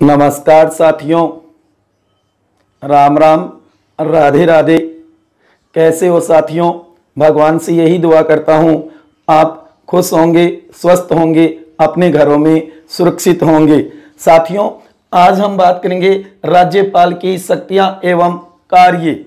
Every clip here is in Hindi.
नमस्कार साथियों, राम राम, राधे राधे। कैसे हो साथियों? भगवान से यही दुआ करता हूँ आप खुश होंगे, स्वस्थ होंगे, अपने घरों में सुरक्षित होंगे। साथियों, आज हम बात करेंगे राज्यपाल की शक्तियाँ एवं कार्य।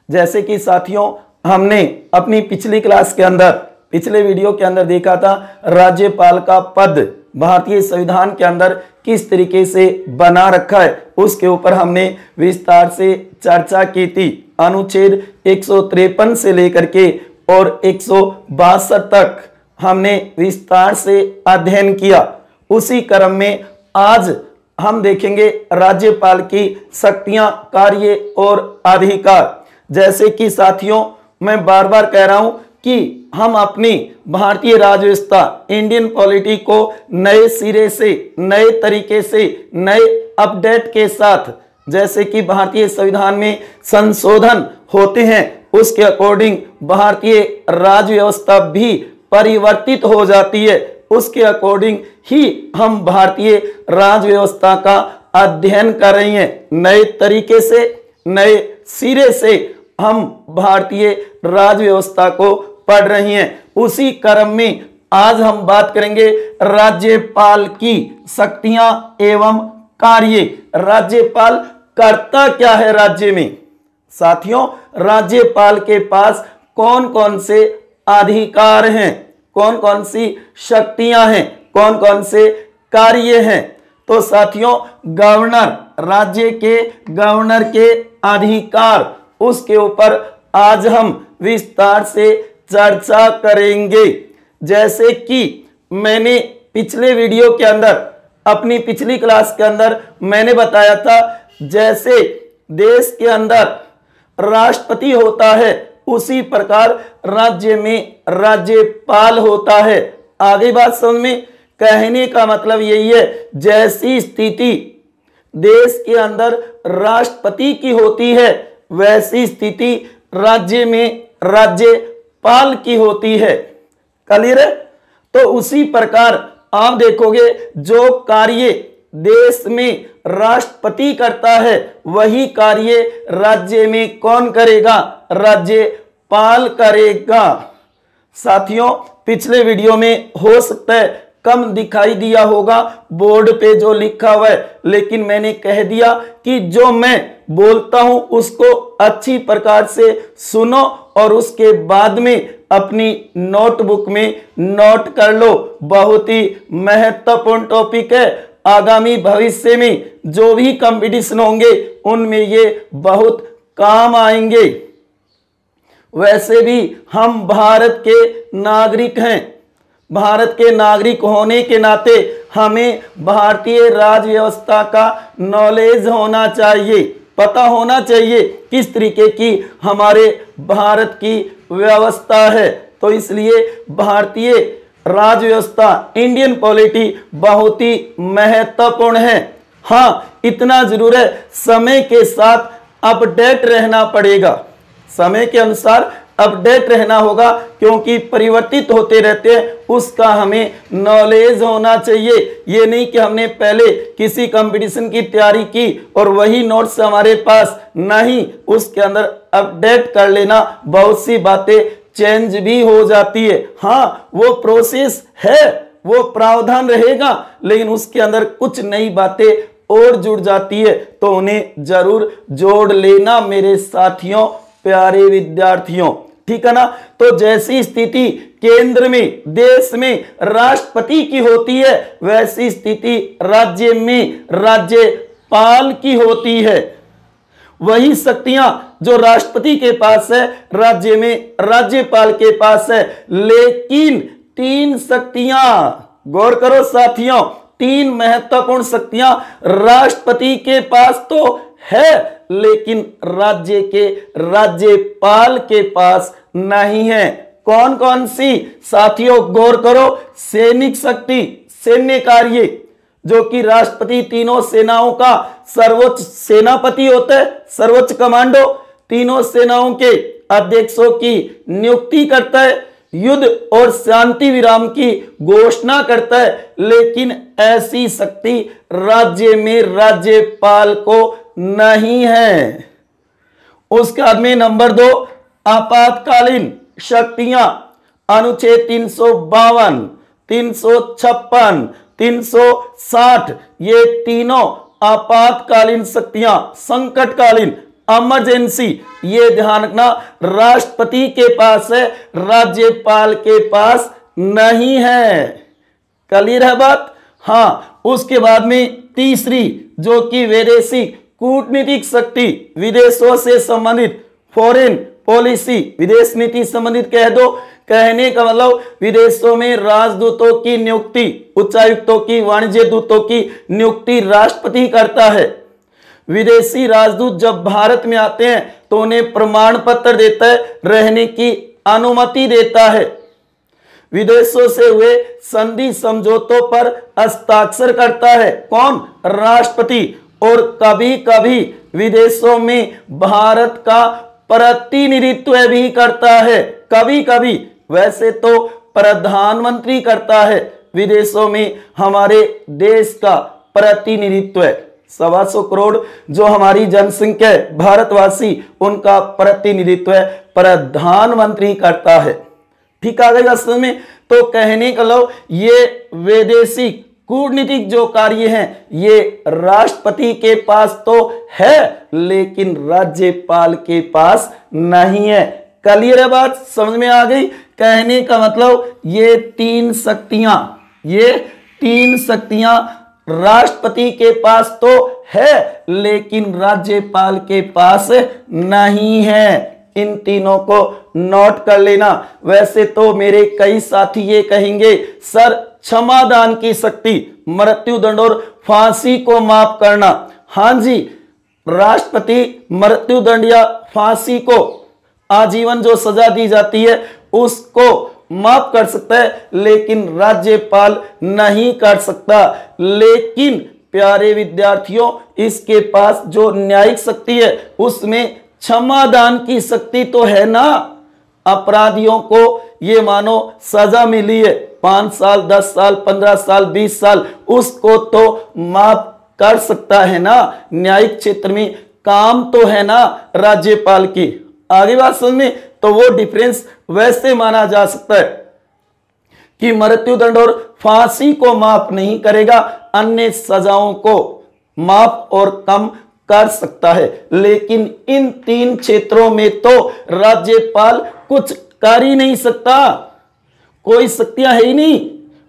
जैसे कि साथियों, हमने अपनी पिछली क्लास के अंदर, पिछले वीडियो के अंदर देखा था राज्यपाल का पद भारतीय संविधान के अंदर किस तरीके से बना रखा है, उसके ऊपर हमने विस्तार से चर्चा की थी। अनुच्छेद 153 से लेकर के और 162 तक हमने विस्तार से अध्ययन किया। उसी क्रम में आज हम देखेंगे राज्यपाल की शक्तियां, कार्य और अधिकार। जैसे कि साथियों, मैं बार बार कह रहा हूं कि हम अपनी भारतीय राज व्यवस्था, इंडियन पॉलिटी को नए सिरे से, नए तरीके से, नए अपडेट के साथ, जैसे कि भारतीय संविधान में संशोधन होते हैं उसके अकॉर्डिंग भारतीय राज व्यवस्था भी परिवर्तित हो जाती है। उसके अकॉर्डिंग ही हम भारतीय राज व्यवस्था का अध्ययन कर रहे हैं। नए तरीके से, नए सिरे से हम भारतीय राज व्यवस्था को पढ़ रही हैं। उसी क्रम में आज हम बात करेंगे राज्यपाल की शक्तियां एवं कार्य। राज्यपाल करता क्या है राज्य में? साथियों, राज्यपाल के पास कौन कौन से अधिकार हैं, कौन कौन सी शक्तियां हैं, कौन कौन से कार्य हैं? तो साथियों, गवर्नर, राज्य के गवर्नर के अधिकार, उसके ऊपर आज हम विस्तार से चर्चा करेंगे। जैसे कि मैंने पिछले वीडियो के अंदर, अपनी पिछली क्लास के अंदर मैंने बताया था, जैसे देश के अंदर राष्ट्रपति होता है उसी प्रकार राज्य में राज्यपाल होता है। आगे बात समझ में? कहने का मतलब यही है, जैसी स्थिति देश के अंदर राष्ट्रपति की होती है वैसी स्थिति राज्य में राज्यपाल की होती है। क्लियर है? तो उसी प्रकार आप देखोगे जो कार्य देश में राष्ट्रपति करता है वही कार्य राज्य में कौन करेगा? राज्यपाल करेगा। साथियों, पिछले वीडियो में हो सकता है कम दिखाई दिया होगा बोर्ड पे जो लिखा हुआ है, लेकिन मैंने कह दिया कि जो मैं बोलता हूं उसको अच्छी प्रकार से सुनो और उसके बाद में अपनी नोटबुक में नोट कर लो। बहुत ही महत्वपूर्ण टॉपिक है। आगामी भविष्य में जो भी कंपटीशन होंगे उनमें ये बहुत काम आएंगे। वैसे भी हम भारत के नागरिक हैं। भारत के नागरिक होने के नाते हमें भारतीय राज व्यवस्था का नॉलेज होना चाहिए, पता होना चाहिए किस तरीके की हमारे भारत की व्यवस्था है। तो इसलिए भारतीय राज व्यवस्था, इंडियन पॉलिटी बहुत ही महत्वपूर्ण है। हाँ, इतना जरूर है, समय के साथ अपडेट रहना पड़ेगा, समय के अनुसार अपडेट रहना होगा, क्योंकि परिवर्तित होते रहते हैं, उसका हमें नॉलेज होना चाहिए। ये नहीं कि हमने पहले किसी कंपटीशन की तैयारी की और वही नोट्स हमारे पास नहीं, उसके अंदर अपडेट कर लेना। बहुत सी बातें चेंज भी हो जाती है। हाँ, वो प्रोसेस है, वो प्रावधान रहेगा, लेकिन उसके अंदर कुछ नई बातें और जुड़ जाती है, तो उन्हें जरूर जोड़ लेना मेरे साथियों, प्यारे विद्यार्थियों। ठीक है ना? तो जैसी स्थिति केंद्र में, देश में राष्ट्रपति की होती है वैसी स्थिति राज्य में राज्यपाल की होती है। वही शक्तियां जो राष्ट्रपति के पास है राज्य में राज्यपाल के पास है। लेकिन तीन शक्तियां, गौर करो साथियों, तीन महत्वपूर्ण शक्तियां राष्ट्रपति के पास तो है लेकिन राज्य के राज्यपाल के पास नहीं है। कौन कौन सी? साथियों गौर करो, सैनिक शक्ति, सैन्य कार्य, जो कि राष्ट्रपति तीनों सेनाओं का सर्वोच्च सेनापति होता है, सर्वोच्च कमांडो, तीनों सेनाओं के अध्यक्षों की नियुक्ति करता है। युद्ध और शांति विराम की घोषणा करता है, लेकिन ऐसी शक्ति राज्य में राज्यपाल को नहीं है। उसके बाद में नंबर 2, आपातकालीन शक्तियां अनुच्छेद 352, 356, 360 ये तीनों आपातकालीन शक्तियां, संकटकालीन, इमरजेंसी, ये ध्यान रखना राष्ट्रपति के पास है, राज्यपाल के पास नहीं है। क्लियर है बात? हाँ। उसके बाद में तीसरी जो कि वैदेशिक कूटनीतिक शक्ति, विदेशों से संबंधित, फॉरेन पॉलिसी, विदेश नीति संबंधित कह दो। कहने का मतलब विदेशों में राजदूतों की नियुक्ति, उच्चायुक्तों की, वाणिज्य दूतों की नियुक्ति राष्ट्रपति करता है। विदेशी राजदूत जब भारत में आते हैं तो उन्हें प्रमाण पत्र देता है, रहने की अनुमति देता है, विदेशों से हुए संधि समझौतों पर हस्ताक्षर करता है। कौन? राष्ट्रपति। और कभी कभी विदेशों में भारत का प्रतिनिधित्व भी करता है, कभी कभी। वैसे तो प्रधानमंत्री करता है, विदेशों में हमारे देश का प्रतिनिधित्व है। 125 करोड़ जो हमारी जनसंख्या है, भारतवासी, उनका प्रतिनिधित्व है प्रधानमंत्री करता है। ठीक आ गई समझ में? तो कहने का मतलब ये वैदेशिक कूटनीतिक जो कार्य हैं ये राष्ट्रपति के पास तो है, लेकिन राज्यपाल के पास नहीं है। क्लियर है बात? समझ में आ गई? कहने का मतलब ये तीन शक्तियां राष्ट्रपति के पास तो है, लेकिन राज्यपाल के पास नहीं है। इन तीनों को नोट कर लेना। वैसे तो मेरे कई साथी ये कहेंगे सर क्षमादान की शक्ति, मृत्युदंड और फांसी को माफ करना। हां जी, राष्ट्रपति मृत्युदंड या फांसी को, आजीवन जो सजा दी जाती है उसको माफ कर सकता है, लेकिन राज्यपाल नहीं कर सकता। लेकिन प्यारे विद्यार्थियों, इसके पास जो न्यायिक शक्ति है उसमें क्षमादान की शक्ति तो है ना। अपराधियों को ये मानो सजा मिली है 5 साल, 10 साल, 15 साल, 20 साल, उसको तो माफ कर सकता है ना। न्यायिक क्षेत्र में काम तो है ना राज्यपाल की। आगे बात समझ में? तो वो डिफरेंस वैसे माना जा सकता है कि मृत्युदंड और फांसी को माफ नहीं करेगा, अन्य सजाओं को माफ और कम कर सकता है। लेकिन इन तीन क्षेत्रों में तो राज्यपाल कुछ कर ही नहीं सकता। कोई शक्तियां है ही नहीं,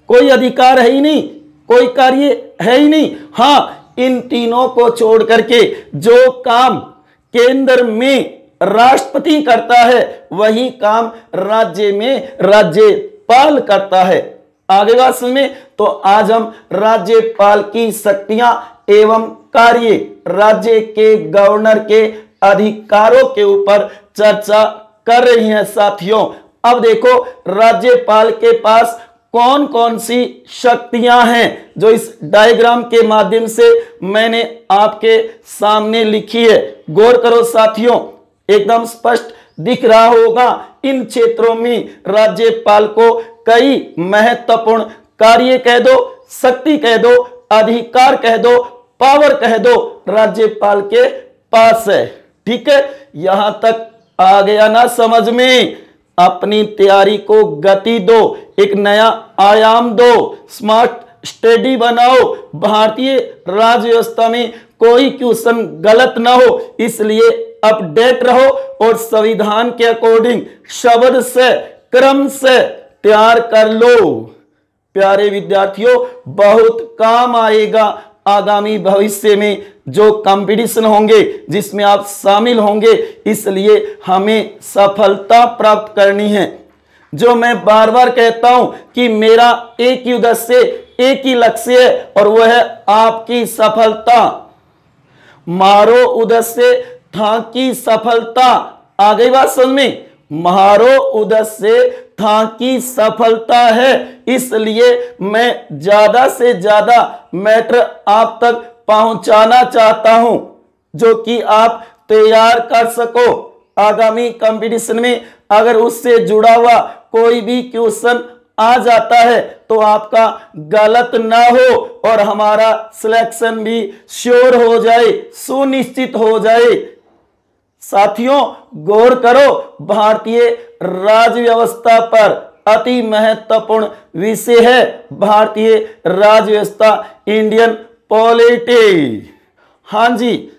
कोई अधिकार है ही नहीं, कोई कार्य है ही नहीं। हाँ, इन तीनों को छोड़ करके जो काम केंद्र में राष्ट्रपति करता है वही काम राज्य में राज्यपाल करता है। आगे बात समझ में? तो आज हम राज्यपाल की शक्तियां एवं कार्य, राज्य के गवर्नर के अधिकारों के ऊपर चर्चा कर रही हैं साथियों। अब देखो राज्यपाल के पास कौन कौन सी शक्तियां हैं जो इस डायग्राम के माध्यम से मैंने आपके सामने लिखी है। गौर करो साथियों, एकदम स्पष्ट दिख रहा होगा। इन क्षेत्रों में राज्यपाल को कई महत्वपूर्ण कार्य कह दो, शक्ति कह दो, अधिकार कह दो, पावर कह दो, राज्यपाल के पास है। ठीक है, यहां तक आ गया ना समझ में? अपनी तैयारी को गति दो, एक नया आयाम दो, स्मार्ट स्टडी बनाओ। भारतीय राज्य व्यवस्था में कोई क्वेश्चन गलत ना हो, इसलिए अपडेट रहो और संविधान के अकॉर्डिंग शब्द से, क्रम से तैयार कर लो। प्यारे विद्यार्थियों, बहुत काम आएगा आगामी भविष्य में जो कंपटीशन होंगे जिसमें आप शामिल होंगे, इसलिए हमें सफलता प्राप्त करनी है। जो मैं बार बार कहता हूं कि मेरा एक ही उद्देश्य, एक ही लक्ष्य है और वह है आपकी सफलता। मारो उद्देश्य था कि सफलता। आ गई बात समझ में? मारो उद्देश्य था कि सफलता है, इसलिए मैं ज्यादा से ज्यादा मैटर आप तक पहुंचाना चाहता हूं जो कि आप तैयार कर सको। आगामी कंपटीशन में अगर उससे जुड़ा हुआ कोई भी क्वेश्चन आ जाता है तो आपका गलत ना हो और हमारा सिलेक्शन भी श्योर हो जाए, सुनिश्चित हो जाए। साथियों गौर करो, भारतीय राज्य व्यवस्था पर अति महत्वपूर्ण विषय है भारतीय राज्य व्यवस्था, इंडियन पॉलिटी। हाँ जी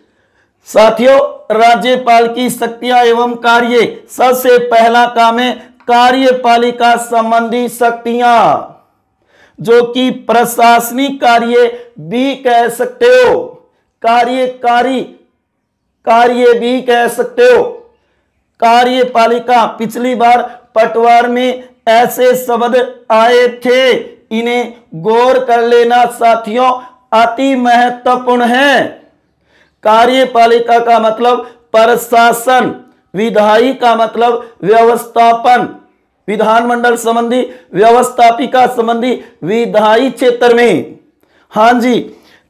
साथियों, राज्यपाल की शक्तियां एवं कार्य। सबसे पहला काम है कार्यपालिका संबंधी शक्तियां, जो कि प्रशासनिक कार्य भी कह सकते हो, कार्यकारी कार्य भी कह सकते हो। कार्यपालिका, पिछली बार पटवार में ऐसे शब्द आए थे, इन्हें गौर कर लेना साथियों, अति महत्वपूर्ण है। कार्यपालिका का मतलब प्रशासन, विधायी का मतलब व्यवस्थापन, विधानमंडल संबंधी, व्यवस्थापिका संबंधी विधायी क्षेत्र में। हाँ जी,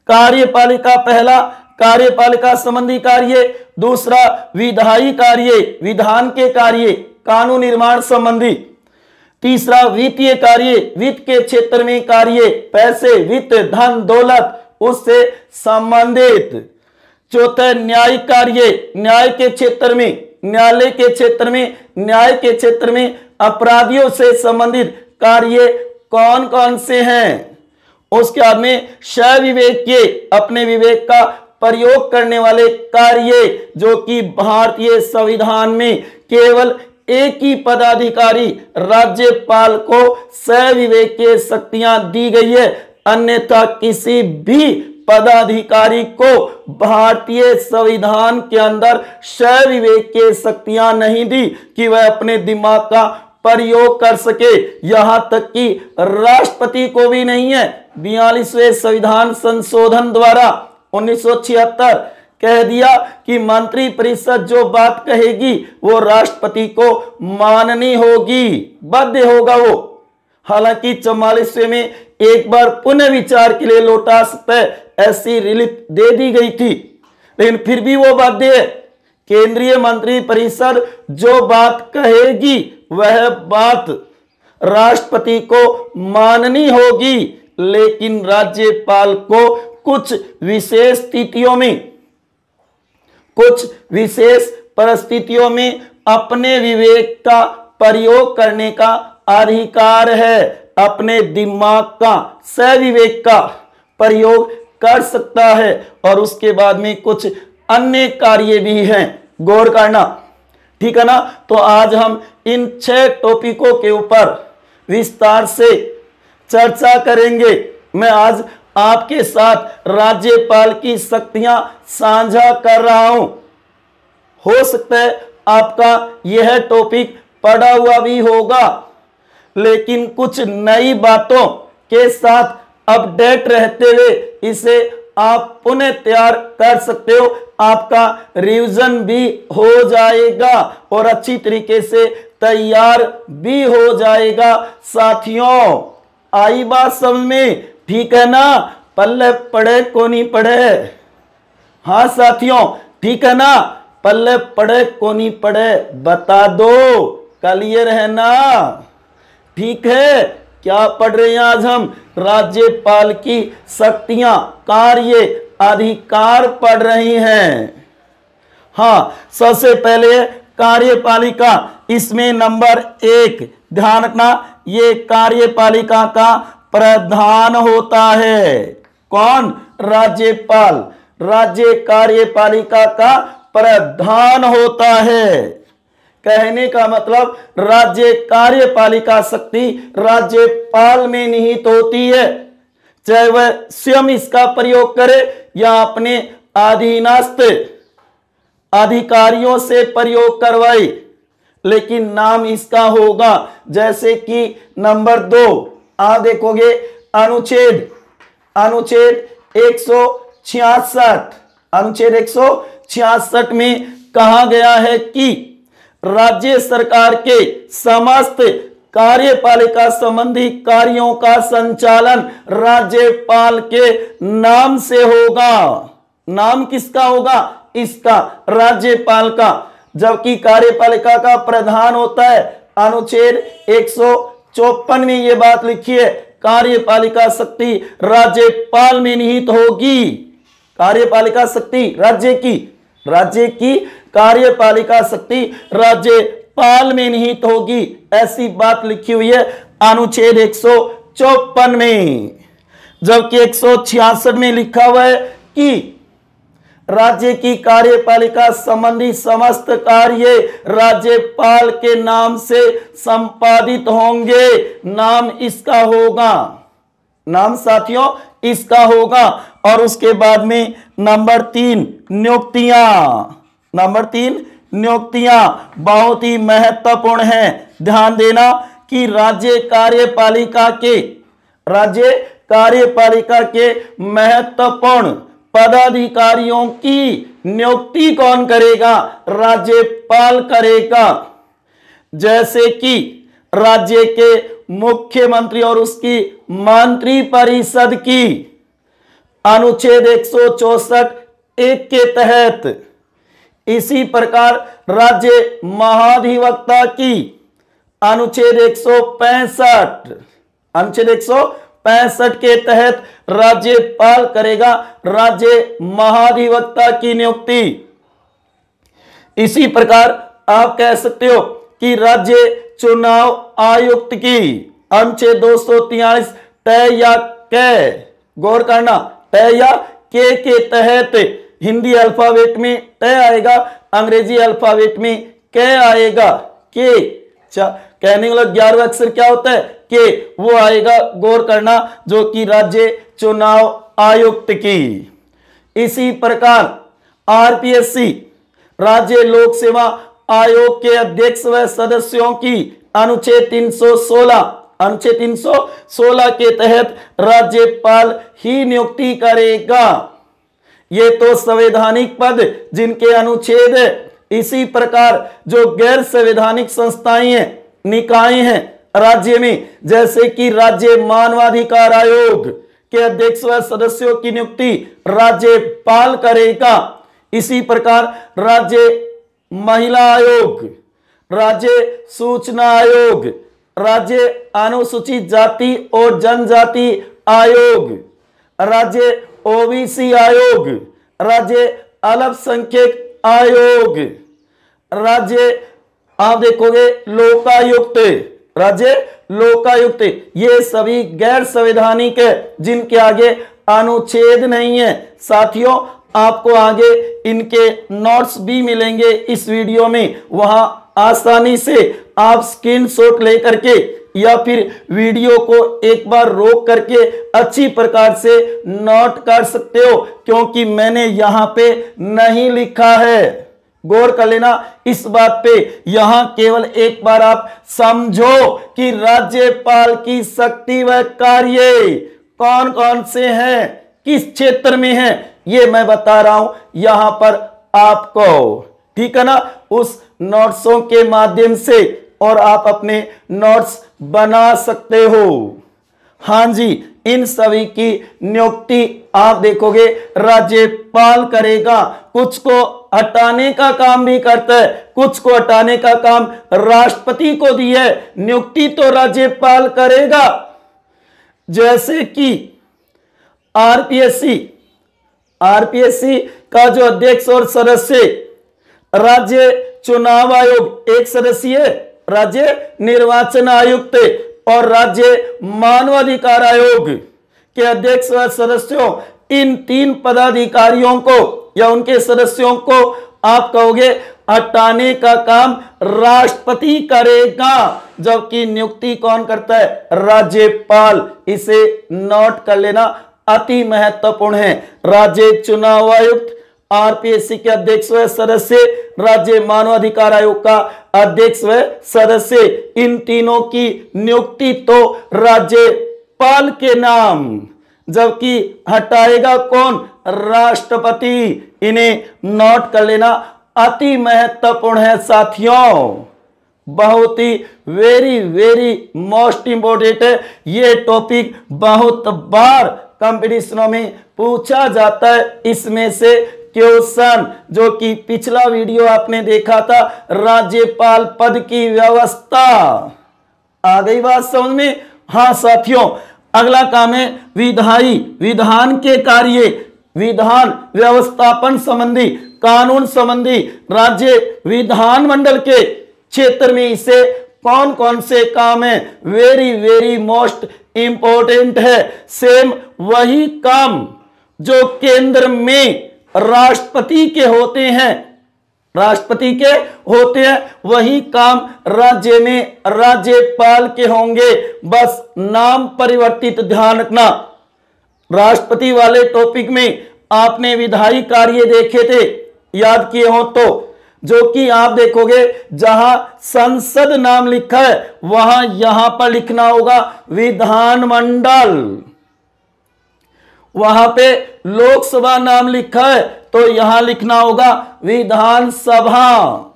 कार्यपालिका पहला कार्यपालिका संबंधी कार्य, दूसरा विधायी कार्य, विधान के कार्य, कानून निर्माण संबंधी, तीसरा वित्तीय कार्य, वित्त के क्षेत्र में कार्य, पैसे, वित्त, धन, दौलत उससे संबंधित, चौथा न्यायिक कार्य, न्याय के क्षेत्र में, न्यायालय के क्षेत्र में, न्याय के क्षेत्र में अपराधियों से संबंधित कार्य कौन कौन से हैं। उसके बाद में स्वविवेक के, अपने विवेक का प्रयोग करने वाले कार्य, जो कि भारतीय संविधान में केवल एक ही पदाधिकारी राज्यपाल को स्वविवेक के शक्तियां दी गई है, अन्यथा किसी भी पदाधिकारी को भारतीय संविधान के अंदर स्वविवेक के शक्तियां नहीं दी कि वह अपने दिमाग का प्रयोग कर सके। यहां तक कि राष्ट्रपति को भी नहीं है। 42वें संविधान संशोधन द्वारा 1976 कह दिया कि मंत्रिपरिषद जो बात कहेगी वो राष्ट्रपति को माननी होगी, बाध्य होगा वो। हालांकि 44वें में एक बार पुनः विचार के लिए लौटा सकता है, ऐसी रिलीफ दे दी गई थी, लेकिन फिर भी वो बाध्य है। केंद्रीय मंत्रिपरिषद जो बात कहेगी वह बात राष्ट्रपति को माननी होगी, लेकिन राज्यपाल को कुछ विशेष स्थितियों में, कुछ विशेष परिस्थितियों में अपने विवेक का प्रयोग करने का अधिकार है, अपने दिमाग का, स्वविवेक का प्रयोग कर सकता है। और उसके बाद में कुछ अन्य कार्य भी हैं, गौर करना, ठीक है ना। तो आज हम इन 6 टॉपिकों के ऊपर विस्तार से चर्चा करेंगे। मैं आज आपके साथ राज्यपाल की शक्तियां साझा कर रहा हूं। हो सकता है आपका यह टॉपिक पढ़ा हुआ भी होगा, लेकिन कुछ नई बातों के साथ अपडेट रहते हुए इसे आप पुनः तैयार कर सकते हो। आपका रिवीजन भी हो जाएगा और अच्छी तरीके से तैयार भी हो जाएगा। साथियों आई बात समझ में, ठीक है ना। पल्ले पड़े को नहीं पड़े, हाँ साथियों ठीक है ना। पल्ले पड़े को नहीं पड़े, बता दो, क्लियर है ना, ठीक है। क्या पढ़ रहे हैं आज हम? राज्यपाल की शक्तियां, कार्य, अधिकार पढ़ रही हैं। हाँ, सबसे पहले कार्यपालिका, इसमें नंबर 1 ध्यान रखना, ये कार्यपालिका का प्रधान होता है। कौन? राज्यपाल, राज्य कार्यपालिका का प्रधान होता है। कहने का मतलब राज्य कार्यपालिका शक्ति राज्यपाल में निहित होती है, चाहे वह स्वयं इसका प्रयोग करे या अपने अधीनस्थ अधिकारियों से प्रयोग करवाए, लेकिन नाम इसका होगा। जैसे कि नंबर 2 आप देखोगे, अनुच्छेद 166, अनुच्छेद 166 में कहा गया है कि राज्य सरकार के समस्त कार्यपालिका संबंधी कार्यों का संचालन राज्यपाल के नाम से होगा। नाम किसका होगा? इसका, राज्यपाल का। जबकि कार्यपालिका का प्रधान होता है। अनुच्छेद 154 में ये बात लिखी है, कार्यपालिका शक्ति राज्यपाल में निहित होगी। कार्यपालिका शक्ति राज्य की कार्यपालिका शक्ति राज्यपाल में निहित होगी, ऐसी बात लिखी हुई है अनुच्छेद 154 में। जबकि 166 में लिखा हुआ है कि राज्य की कार्यपालिका संबंधी समस्त कार्य राज्यपाल के नाम से संपादित होंगे। नाम इसका होगा, नाम साथियों इसका होगा। और उसके बाद में नंबर 3 नियुक्तियां। नंबर 3 नियुक्तियां बहुत ही महत्वपूर्ण है। ध्यान देना कि राज्य कार्यपालिका के महत्वपूर्ण पदाधिकारियों की नियुक्ति कौन करेगा? राज्यपाल करेगा। जैसे कि राज्य के मुख्यमंत्री और उसकी मंत्रिपरिषद की अनुच्छेद 164(1) के तहत। इसी प्रकार राज्य महाधिवक्ता की अनुच्छेद 165 के तहत राज्यपाल करेगा राज्य महाधिवक्ता की नियुक्ति। इसी प्रकार आप कह सकते हो कि राज्य चुनाव आयुक्त की अनुच्छेद 243 तय या कै, गौर करना, तय या के तहत हिंदी अल्फाबेट में तय आएगा, अंग्रेजी अल्फाबेट में कै आएगा। के कहने वाला 11वां अक्षर क्या होता है? के, वो आएगा, गौर करना, जो कि राज्य चुनाव आयुक्त की। इसी प्रकार आरपीएससी राज्य लोक सेवा आयोग के अध्यक्ष व सदस्यों की अनुच्छेद 316 के तहत राज्यपाल ही नियुक्ति करेगा। ये तो संवैधानिक पद जिनके अनुच्छेद है। इसी प्रकार जो गैर संवैधानिक संस्थाएं हैं, निकाय हैं राज्य में, जैसे कि राज्य मानवाधिकार आयोग के अध्यक्ष व सदस्यों की नियुक्ति राज्यपाल करेगा। इसी प्रकार राज्य महिला आयोग, राज्य सूचना आयोग, राज्य अनुसूचित जाति और जनजाति आयोग, राज्य ओबीसी आयोग, राज्य अल्पसंख्यक आयोग, राज्य आप देखोगे लोकायुक्त, राज्य लोकायुक्त, ये सभी गैर संवैधानिक है जिनके आगे अनुच्छेद नहीं है। साथियों आपको आगे इनके नोट्स भी मिलेंगे इस वीडियो में, वहां आसानी से आप स्क्रीनशॉट लेकर के या फिर वीडियो को एक बार रोक करके अच्छी प्रकार से नोट कर सकते हो, क्योंकि मैंने यहां पे नहीं लिखा है। गौर कर लेना इस बात पे। यहां केवल एक बार आप समझो कि राज्यपाल की शक्ति व कार्य कौन कौन से हैं, किस क्षेत्र में हैं, ये मैं बता रहा हूं यहां पर आपको, ठीक है ना, उस नोट्सों के माध्यम से, और आप अपने नोट्स बना सकते हो। हां जी, इन सभी की नियुक्ति आप देखोगे राज्यपाल करेगा। कुछ को हटाने का काम भी करता है, कुछ को हटाने का काम राष्ट्रपति को दिया है, नियुक्ति तो राज्यपाल करेगा। जैसे कि आरपीएससी का जो अध्यक्ष और सदस्य, राज्य चुनाव आयोग एक सदस्य, राज्य निर्वाचन आयुक्त और राज्य मानवाधिकार आयोग के अध्यक्ष व सदस्यों, इन 3 पदाधिकारियों को या उनके सदस्यों को आप कहोगे हटाने का काम राष्ट्रपति करेगा, जबकि नियुक्ति कौन करता है? राज्यपाल। इसे नोट कर लेना, अति महत्वपूर्ण है। राज्य चुनाव आयुक्त, आरपीएससी के अध्यक्ष व सदस्य, राज्य मानवाधिकार आयोग का अध्यक्ष व सदस्य, इन तीनों की नियुक्ति तो राज्यपाल के नाम, जबकि हटाएगा कौन? राष्ट्रपति। इन्हें नोट कर लेना, अति महत्वपूर्ण है साथियों, बहुत ही वेरी मोस्ट इंपोर्टेंट है। ये टॉपिक बहुत बार कंपटीशनों में पूछा जाता है, इसमें से क्वेश्चन, जो कि पिछला वीडियो आपने देखा था, राज्यपाल पद की व्यवस्था। आ गई बात समझ में? हाँ साथियों, अगला काम है विधायी, विधान के कार्य, विधान व्यवस्थापन संबंधी, कानून संबंधी राज्य विधानमंडल के क्षेत्र में इसे कौन कौन से काम है, वेरी वेरी मोस्ट इंपॉर्टेंट है। सेम वही काम जो केंद्र में राष्ट्रपति के होते हैं, राष्ट्रपति के होते हैं, वही काम राज्य में राज्यपाल के होंगे, बस नाम परिवर्तित। ध्यान रखना, राष्ट्रपति वाले टॉपिक में आपने विधायी कार्य देखे थे, याद किए हो तो, जो कि आप देखोगे जहां संसद नाम लिखा है वहां यहां पर लिखना होगा विधानमंडल, वहां पे लोकसभा नाम लिखा है तो यहां लिखना होगा विधानसभा,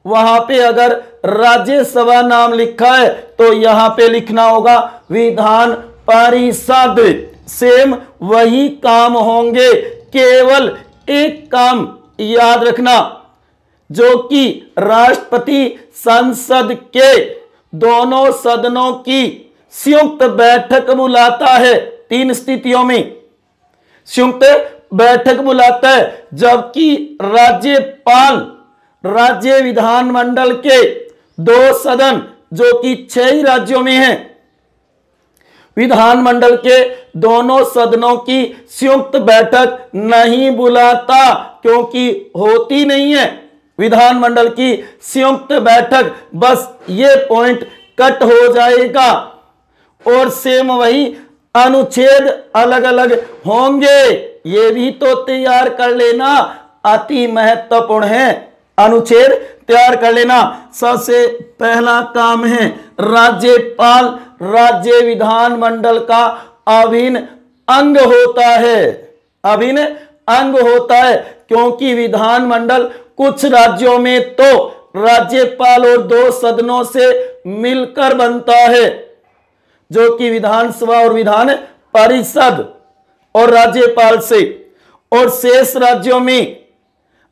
वहां पे अगर राज्यसभा नाम लिखा है तो यहां पे लिखना होगा विधान परिषद। सेम वही काम होंगे, केवल एक काम याद रखना, जो कि राष्ट्रपति संसद के दोनों सदनों की संयुक्त बैठक बुलाता है। 3 स्थितियों में संयुक्त बैठक बुलाता है, जबकि राज्यपाल राज्य विधानमंडल के 2 सदन, जो कि 6 ही राज्यों में हैं, विधानमंडल के दोनों सदनों की संयुक्त बैठक नहीं बुलाता, क्योंकि होती नहीं है विधानमंडल की संयुक्त बैठक। बस ये पॉइंट कट हो जाएगा। और सेम वही अनुच्छेद अलग अलग होंगे, ये भी तो तैयार कर लेना, अति महत्वपूर्ण है। अनुच्छेद तैयार कर लेना। सबसे पहला काम है राज्यपाल राज्य विधानमंडल का अभिन्न अंग होता है, अभिन्न अंग होता है, क्योंकि विधानमंडल कुछ राज्यों में तो राज्यपाल और 2 सदनों से मिलकर बनता है, जो कि विधानसभा और विधान परिषद और राज्यपाल से, और शेष राज्यों में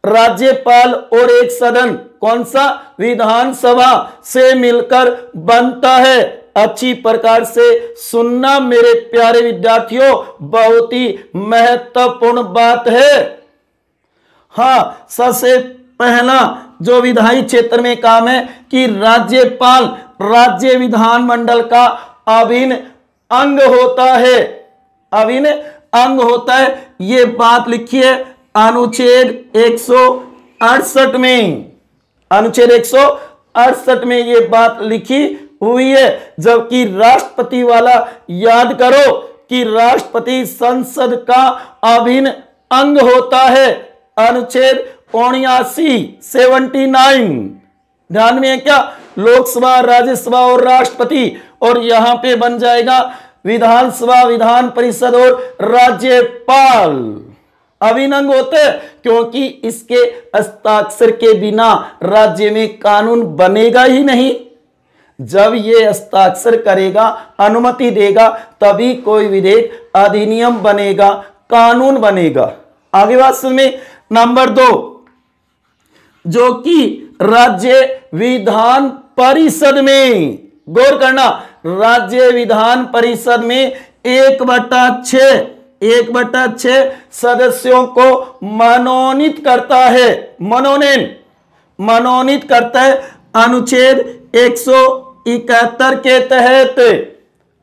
राज्यपाल और एक सदन, कौन सा, विधानसभा से मिलकर बनता है। अच्छी प्रकार से सुनना मेरे प्यारे विद्यार्थियों, बहुत ही महत्वपूर्ण बात है। हाँ, सबसे पहला जो विधायी क्षेत्र में काम है कि राज्यपाल राज्य विधानमंडल का अभिन्न अंग होता है, अभिन्न अंग होता है। ये बात लिखिए अनुच्छेद 168 में, अनुच्छेद 168 में ये बात लिखी हुई है। जबकि राष्ट्रपति वाला याद करो कि राष्ट्रपति संसद का अभिन्न अंग होता है, अनुच्छेद 79। ध्यान में है क्या, लोकसभा राज्यसभा और राष्ट्रपति, और यहां पे बन जाएगा विधानसभा विधान परिषद और राज्यपाल। अभिन्न अंग होते हैं, क्योंकि इसके हस्ताक्षर के बिना राज्य में कानून बनेगा ही नहीं। जब ये हस्ताक्षर करेगा, अनुमति देगा, तभी कोई विधेयक अधिनियम बनेगा, कानून बनेगा। आगे बात सुनिए। नंबर 2, जो कि राज्य विधान परिषद में, गौर करना, राज्य विधान परिषद में 1/6 सदस्यों को मनोनीत करता है, मनोनीत करता है अनुच्छेद 171 के तहत,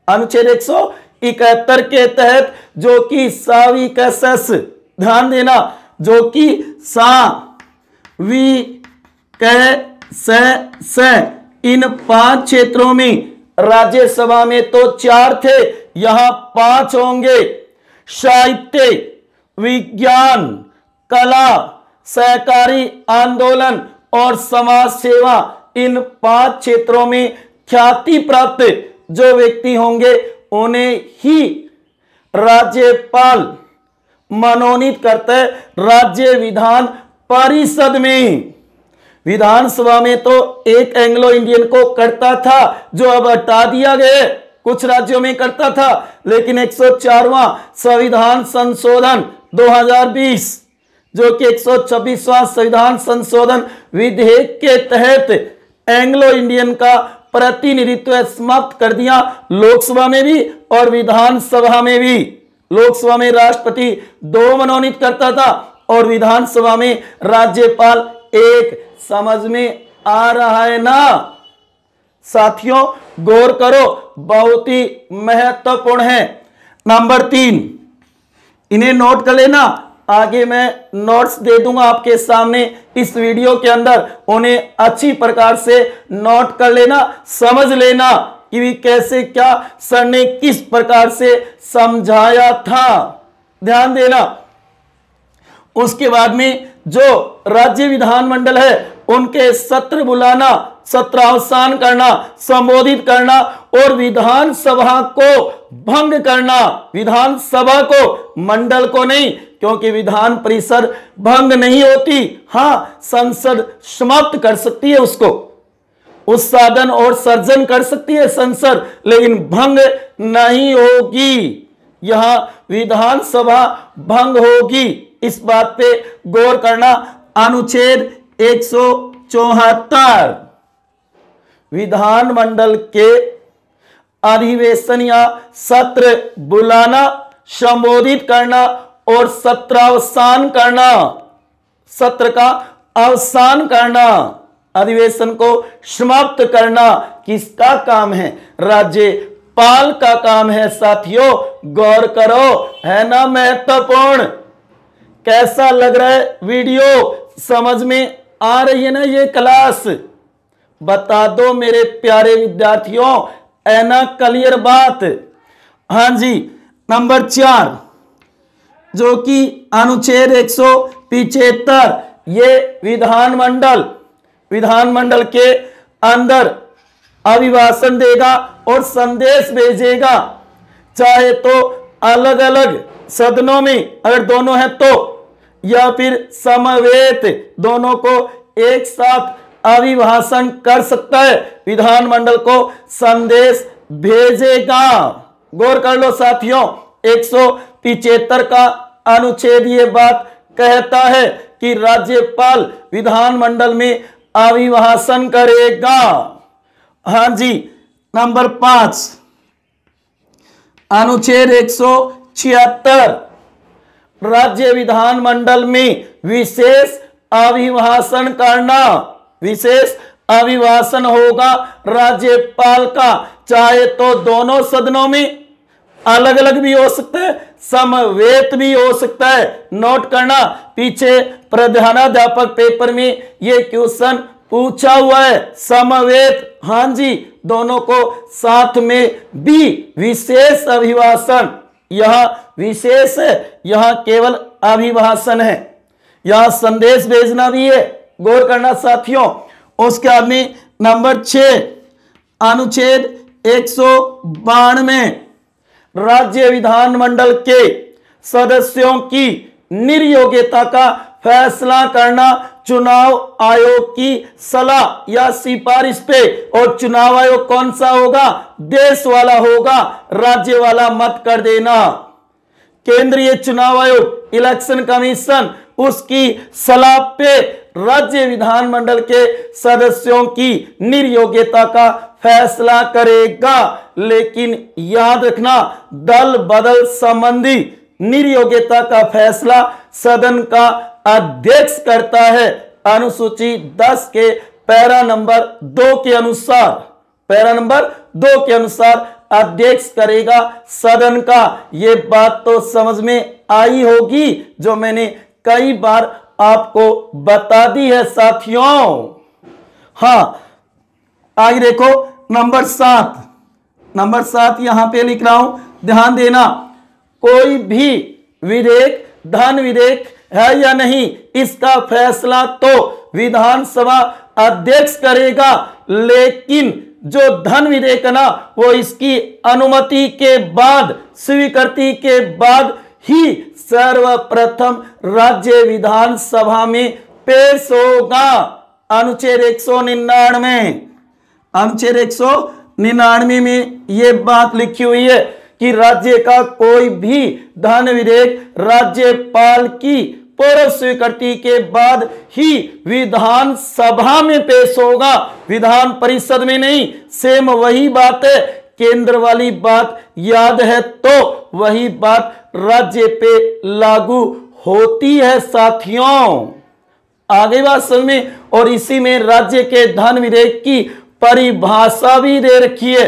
अनुच्छेद 171 के तहत, जो कि साविकसस, ध्यान देना, जो कि साविकसस, इन 5 क्षेत्रों में, राज्यसभा में तो 4 थे, यहां 5 होंगे। साहित्य, विज्ञान, कला, सहकारी आंदोलन और समाज सेवा, इन 5 क्षेत्रों में ख्याति प्राप्त जो व्यक्ति होंगे उन्हें ही राज्यपाल मनोनीत करता है राज्य विधान परिषद में। विधानसभा में तो एक एंग्लो इंडियन को करता था, जो अब हटा दिया गया, कुछ राज्यों में करता था, लेकिन 104वां संविधान संशोधन 2020 जो कि 126वां संविधान संशोधन विधेयक के तहत एंग्लो इंडियन का प्रतिनिधित्व समाप्त कर दिया, लोकसभा में भी और विधानसभा में भी। लोकसभा में राष्ट्रपति 2 मनोनीत करता था और विधानसभा में राज्यपाल 1। समझ में आ रहा है ना साथियों? गौर करो, बहुत ही महत्वपूर्ण है। नंबर 3, इन्हें नोट कर लेना, आगे मैं नोट्स दे दूंगा आपके सामने इस वीडियो के अंदर, उन्हें अच्छी प्रकार से नोट कर लेना, समझ लेना कि भी कैसे क्या सर ने किस प्रकार से समझाया था, ध्यान देना। उसके बाद में जो राज्य विधानमंडल है उनके सत्र बुलाना, सत्रावसान करना, संबोधित करना और विधानसभा को भंग करना, विधानसभा को, मंडल को नहीं, क्योंकि विधान परिषद भंग नहीं होती। हाँ, संसद समाप्त कर सकती है उसको, उत्साधन और सर्जन कर सकती है संसद, लेकिन भंग नहीं होगी। यहां विधानसभा भंग होगी, इस बात पे गौर करना। अनुच्छेद 174 विधानमंडल के अधिवेशन या सत्र बुलाना, संबोधित करना और सत्रावसान करना, सत्र का अवसान करना, अधिवेशन को समाप्त करना किसका काम है? राज्यपाल का काम है साथियों, गौर करो, है ना महत्वपूर्ण? कैसा लग रहा है वीडियो? समझ में आ रही है ना ये क्लास? बता दो मेरे प्यारे विद्यार्थियों, है ना क्लियर बात? हाँ जी। नंबर 4 जो कि अनुच्छेद 175, ये विधानमंडल के अंदर अभिभाषण देगा और संदेश भेजेगा, चाहे तो अलग अलग सदनों में अगर दोनों हैं तो, या फिर समवेत दोनों को एक साथ अभिभाषण कर सकता है, विधानमंडल को संदेश भेजेगा। गौर कर लो साथियों, 175 का अनुच्छेद ये बात कहता है कि राज्यपाल विधानमंडल में अभिभाषण करेगा। हाँ जी। नंबर 5 अनुच्छेद 176 राज्य विधानमंडल में विशेष अभिभाषण करना, विशेष अभिभाषण होगा राज्यपाल का, चाहे तो दोनों सदनों में, अलग अलग भी हो सकता है, समवेत भी हो सकता है। नोट करना, पीछे प्रधानाध्यापक पेपर में ये क्वेश्चन पूछा हुआ है, समवेत, हाँ जी, दोनों को साथ में भी विशेष अभिभाषण। यह विशेष है, यह केवल अभिभाषण है, यह संदेश भेजना भी है, गौर करना साथियों। उसके बाद में नंबर 6 अनुच्छेद 192 राज्य विधानमंडल के सदस्यों की निर्योग्यता का फैसला करना चुनाव आयोग की सलाह या सिफारिश पे, और चुनाव आयोग कौन सा होगा? देश वाला होगा, राज्य वाला मत कर देना। केंद्रीय चुनाव आयोग, इलेक्शन कमीशन, उसकी सलाह पे राज्य विधानमंडल के सदस्यों की निर्योग्यता का फैसला करेगा। लेकिन याद रखना, दल बदल संबंधी निर्योग्यता का फैसला सदन का अध्यक्ष करता है। अनुसूची 10 के पैरा नंबर 2 के अनुसार, पैरा नंबर 2 के अनुसार अध्यक्ष करेगा सदन का। ये बात तो समझ में आई होगी, जो मैंने कई बार आपको बता दी है साथियों। हाँ, आगे देखो नंबर 7 यहां पे लिख रहा हूं, ध्यान देना। कोई भी विधेयक धन विधेयक है या नहीं, इसका फैसला तो विधानसभा अध्यक्ष करेगा, लेकिन जो धन विधेयक ना, वो इसकी अनुमति के बाद, स्वीकृति के बाद ही सर्वप्रथम राज्य विधानसभा में पेश होगा। अनुच्छेद 199 में ये बात लिखी हुई है कि राज्य का कोई भी धन विधेयक राज्यपाल की पूर्व स्वीकृति के बाद ही विधान सभा में पेश होगा, विधान परिषद में नहीं। सेम वही बात है, केंद्र वाली बात याद है तो वही बात राज्य पे लागू होती है साथियों। आगे बात समझ में। और इसी में राज्य के धन विधेयक की परिभाषा भी दे रखी है,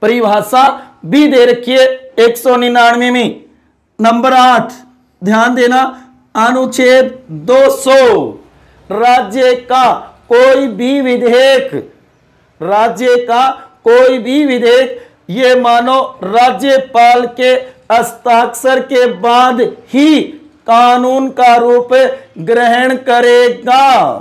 परिभाषा भी दे रखी है 199 में। नंबर 8 ध्यान देना, अनुच्छेद 200 राज्य का कोई भी विधेयक, राज्य का कोई भी विधेयक ये मानो राज्यपाल के हस्ताक्षर के बाद ही कानून का रूप ग्रहण करेगा।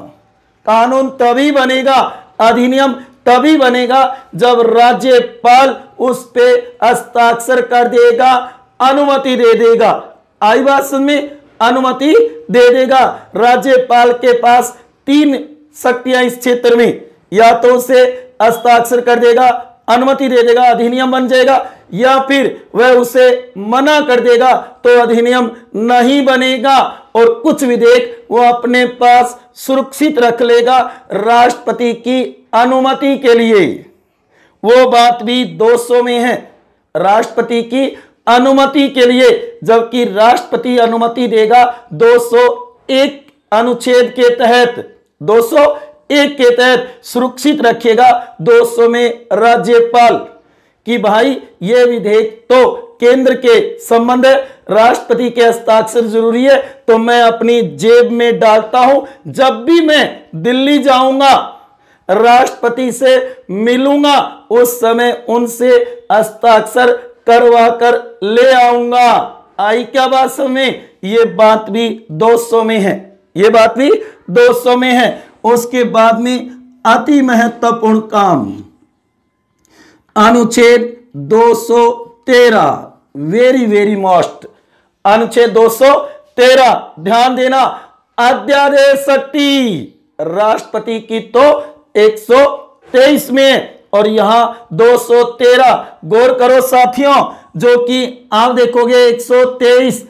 कानून तभी बनेगा, अधिनियम तभी बनेगा जब राज्यपाल उस पे हस्ताक्षर कर देगा, अनुमति दे देगा। आई बात समझ में, अनुमति दे देगा। राज्यपाल के पास 3 शक्तियां इस क्षेत्र में, या तो उसे हस्ताक्षर कर देगा, अनुमति दे देगा, अधिनियम बन जाएगा, या फिर वह उसे मना कर देगा तो अधिनियम नहीं बनेगा और कुछ विधेयक वो अपने पास सुरक्षित रख लेगा राष्ट्रपति की अनुमति के लिए। वो बात भी 200 में है, राष्ट्रपति की अनुमति के लिए, जबकि राष्ट्रपति अनुमति देगा 201 अनुच्छेद के तहत, 201 के तहत सुरक्षित रखेगा 200 में राज्यपाल कि भाई ये विधेयक तो केंद्र के संबंध है, राष्ट्रपति के हस्ताक्षर जरूरी है, तो मैं अपनी जेब में डालता हूं, जब भी मैं दिल्ली जाऊंगा राष्ट्रपति से मिलूंगा उस समय उनसे हस्ताक्षर करवा कर ले आऊंगा। आई क्या बात समझ? ये बात भी 200 में है, ये बात भी 200 में है। उसके बाद में अति महत्वपूर्ण काम, अनुच्छेद 213 वेरी वेरी मोस्ट, अनुच्छेद 213 ध्यान देना, अध्यादेश शक्ति राष्ट्रपति की तो 123 में और यहां 213। गौर करो साथियों, जो कि आप देखोगे 123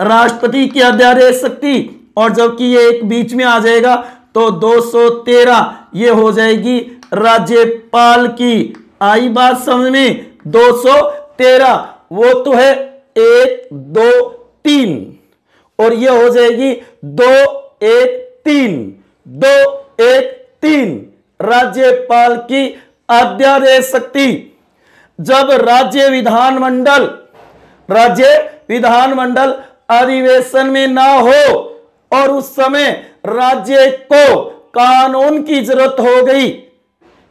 राष्ट्रपति की अध्यादेश शक्ति, और जबकि ये एक बीच में आ जाएगा तो 213 ये हो जाएगी राज्यपाल की। आई बात समझ में? 213 वो तो है 1 2 3 और ये हो जाएगी 2 1 3 2 1 3 राज्यपाल की अध्यादेश शक्ति। जब राज्य विधानमंडल अधिवेशन में ना हो और उस समय राज्य को कानून की जरूरत हो गई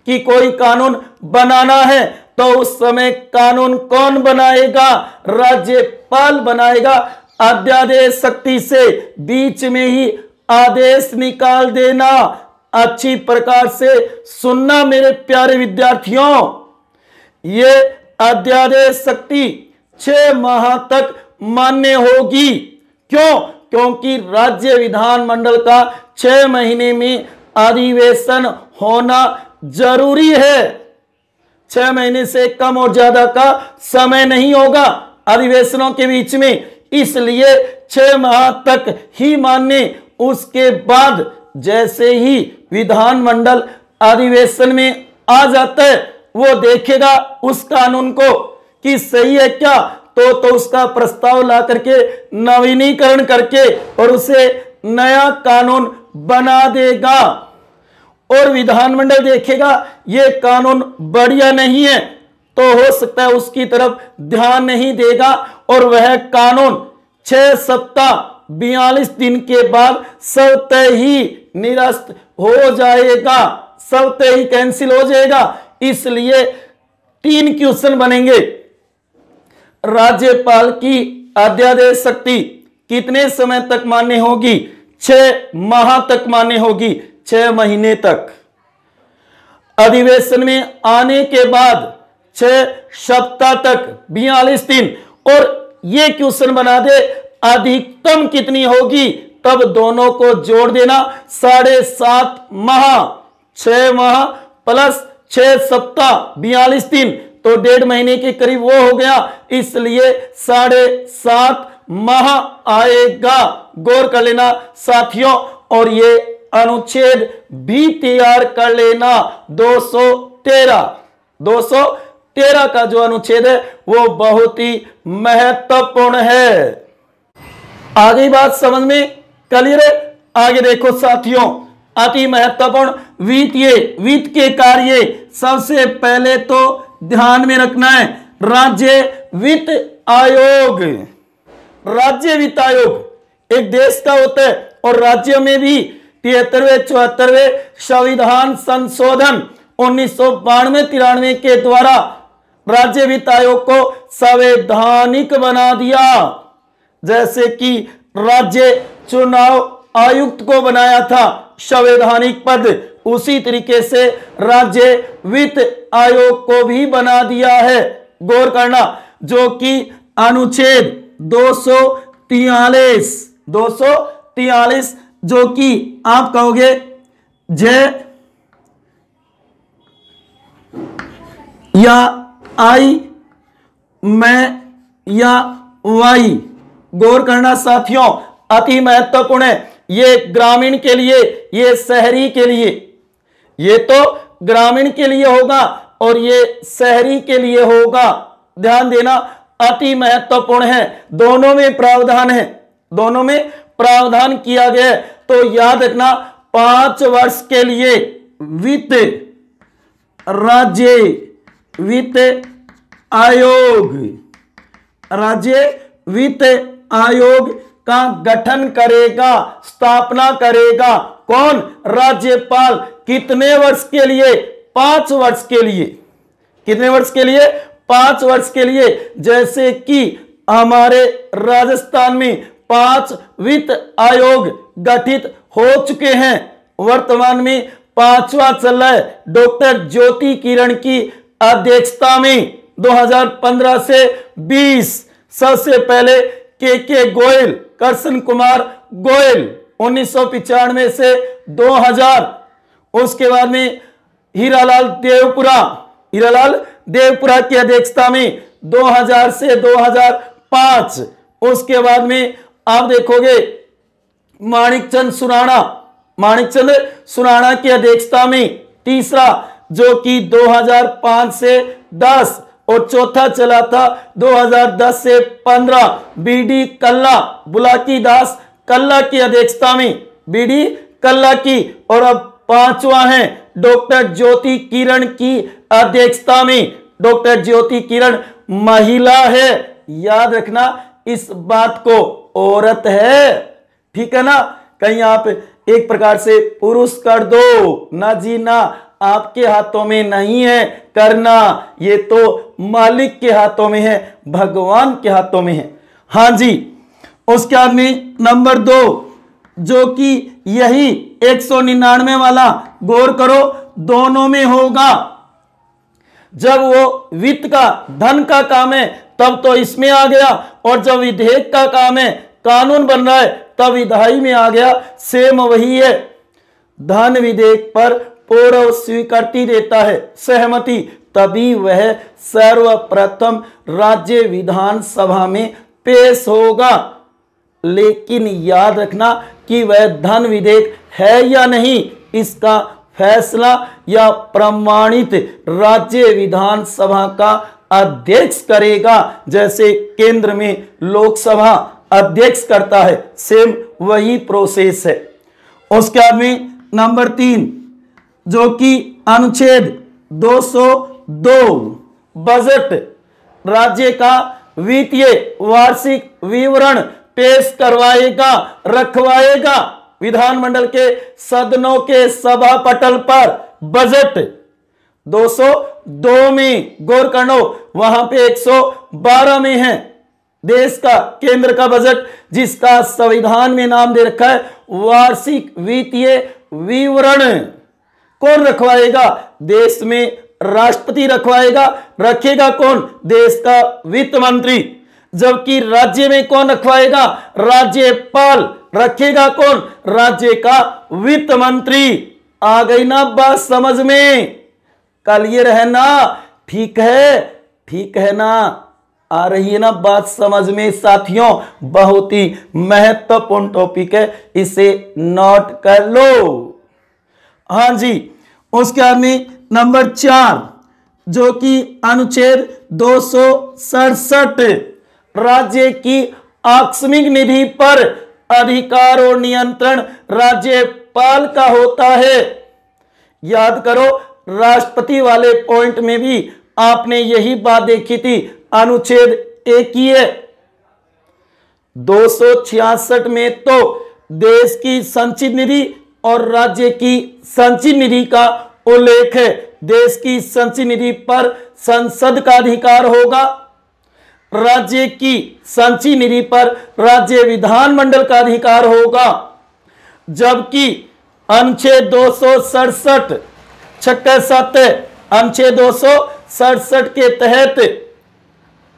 कि कोई कानून बनाना है, तो उस समय कानून कौन बनाएगा? राज्यपाल बनाएगा। अध्यादेश शक्ति से बीच में ही आदेश निकाल देना। अच्छी प्रकार से सुनना मेरे प्यारे विद्यार्थियों, ये अध्यादेश शक्ति 6 माह तक मान्य होगी। क्यों? क्योंकि राज्य विधानमंडल का 6 महीने में अधिवेशन होना जरूरी है। 6 महीने से कम और ज्यादा का समय नहीं होगा अधिवेशनों के बीच में, इसलिए 6 माह तक ही मान्य। उसके बाद जैसे ही विधानमंडल अधिवेशन में आ जाता है, वो देखेगा उस कानून को कि सही है क्या, तो उसका प्रस्ताव ला करके नवीनीकरण करके और उसे नया कानून बना देगा। और विधानमंडल देखेगा ये कानून बढ़िया नहीं है, तो हो सकता है उसकी तरफ ध्यान नहीं देगा और वह कानून 6 सप्ताह 42 दिन के बाद स्वतः ही निरस्त हो जाएगा, स्वतः ही कैंसिल हो जाएगा। इसलिए 3 क्वेश्चन बनेंगे। राज्यपाल की अध्यादेश शक्ति कितने समय तक मान्य होगी? 6 माह तक मान्य होगी, 6 महीने तक। अधिवेशन में आने के बाद 6 सप्ताह तक 42 दिन। और ये क्वेश्चन बना दे अधिकतम कितनी होगी, तब दोनों को जोड़ देना 7.5 माह। 6 माह प्लस 6 सप्ताह 42 दिन तो 1.5 महीने के करीब वो हो गया, इसलिए 7.5 माह आएगा। गौर कर लेना साथियों, और ये अनुच्छेद भी तैयार कर लेना। 213 का जो अनुच्छेद है वो बहुत ही महत्वपूर्ण है। आगे बात समझ में क्लियर है? आगे देखो साथियों, अति महत्वपूर्ण वित्त के कार्य। सबसे पहले तो ध्यान में रखना है राज्य वित्त आयोग। राज्य वित्त आयोग एक देश का होता है, और राज्य में भी 73वें 74वें संविधान संशोधन 1992-93 के द्वारा राज्य वित्त आयोग को संवैधानिक बना दिया। जैसे कि राज्य चुनाव आयुक्त को बनाया था संवैधानिक पद, उसी तरीके से राज्य वित्त आयोग को भी बना दिया है। गौर करना, जो कि अनुच्छेद 243 जो कि आप कहोगे जय या आई, मैं या वाई। गौर करना साथियों, अति महत्वपूर्ण है। ये ग्रामीण के लिए, ये शहरी के लिए, ये तो ग्रामीण के लिए होगा और ये शहरी के लिए होगा। ध्यान देना, अति महत्वपूर्ण है। दोनों में प्रावधान है, दोनों में प्रावधान किया गया है। तो याद रखना, 5 वर्ष के लिए राज्य वित्त आयोग, राज्य वित्त आयोग का गठन करेगा, स्थापना करेगा कौन? राज्यपाल। कितने वर्ष के लिए? 5 वर्ष के लिए। कितने वर्ष के लिए? 5 वर्ष के लिए। जैसे कि हमारे राजस्थान में 5 वित्त आयोग गठित हो चुके हैं। वर्तमान में 5वां चल रहा है डॉक्टर ज्योति किरण की अध्यक्षता में 2015 से 20। सबसे पहले के गोयल, कृष्ण कुमार गोयल 1995 से 2000। उसके बाद में हीरालाल देवपुरा की अध्यक्षता में 2000 से 2005। उसके बाद में आप देखोगे माणिकचंद सुराणा की अध्यक्षता में तीसरा, जो कि 2005 से 10, और चौथा चला था 2010 से 15 बीडी कल्ला, बुलाकी दास कल्ला की अध्यक्षता में बीडी कल्ला की। और अब 5वां है डॉक्टर ज्योति किरण की अध्यक्षता में। डॉक्टर ज्योति किरण महिला है, याद रखना इस बात को, औरत है, ठीक है ना। कहीं आप एक प्रकार से पुरुष कर दो ना जी ना, आपके हाथों में नहीं है करना, ये तो मालिक के हाथों में है, भगवान के हाथों में है। हाँ जी। उसके बाद में नंबर 2, जो कि यही 199 वाला, गौर करो, दोनों में होगा। जब वो वित्त का, धन का काम है तब तो इसमें आ गया, और जब विधेयक का काम है, कानून बन रहा है, तब विधायी में आ गया। सेम वही है। धन विधेयक पर पूर्ण स्वीकृति देता है, सहमति, तभी वह सर्वप्रथम राज्य विधानसभा में पेश होगा। लेकिन याद रखना कि वह धन विधेयक है या नहीं, इसका फैसला या प्रमाणित राज्य विधानसभा का अध्यक्ष करेगा। जैसे केंद्र में लोकसभा अध्यक्ष करता है, सेम वही प्रोसेस है। उसके बाद में नंबर 3, जो कि अनुच्छेद 202 बजट, राज्य का वित्तीय वार्षिक विवरण पेश करवाएगा, रखवाएगा विधानमंडल के सदनों के सभा पटल पर। बजट 202 में, गौर करनो, वहां पे 112 में है देश का, केंद्र का बजट, जिसका संविधान में नाम दे रखा है वार्षिक वित्तीय विवरण। कौन रखवाएगा? देश में राष्ट्रपति रखवाएगा। रखेगा कौन? देश का वित्त मंत्री। जबकि राज्य में कौन रखवाएगा? राज्यपाल। रखेगा कौन? राज्य का वित्त मंत्री। आ गई ना बात समझ में? क्लियर है ना? ठीक है, ठीक है ना? आ रही है ना बात समझ में साथियों? बहुत ही महत्वपूर्ण टॉपिक है, इसे नोट कर लो। हाँ जी, उसके बाद में नंबर 4 जो कि अनुच्छेद 267 राज्य की आकस्मिक निधि पर अधिकार और नियंत्रण राज्यपाल का होता है। याद करो, राष्ट्रपति वाले पॉइंट में भी आपने यही बात देखी थी। अनुच्छेद 1 ही है 266 में तो देश की संचित निधि और राज्य की संचित निधि का उल्लेख है। देश की संचित निधि पर संसद का अधिकार होगा, राज्य की संचित निधि पर राज्य विधानमंडल का अधिकार होगा। जबकि अनुच्छेद 267 अनुच्छेद 267 के तहत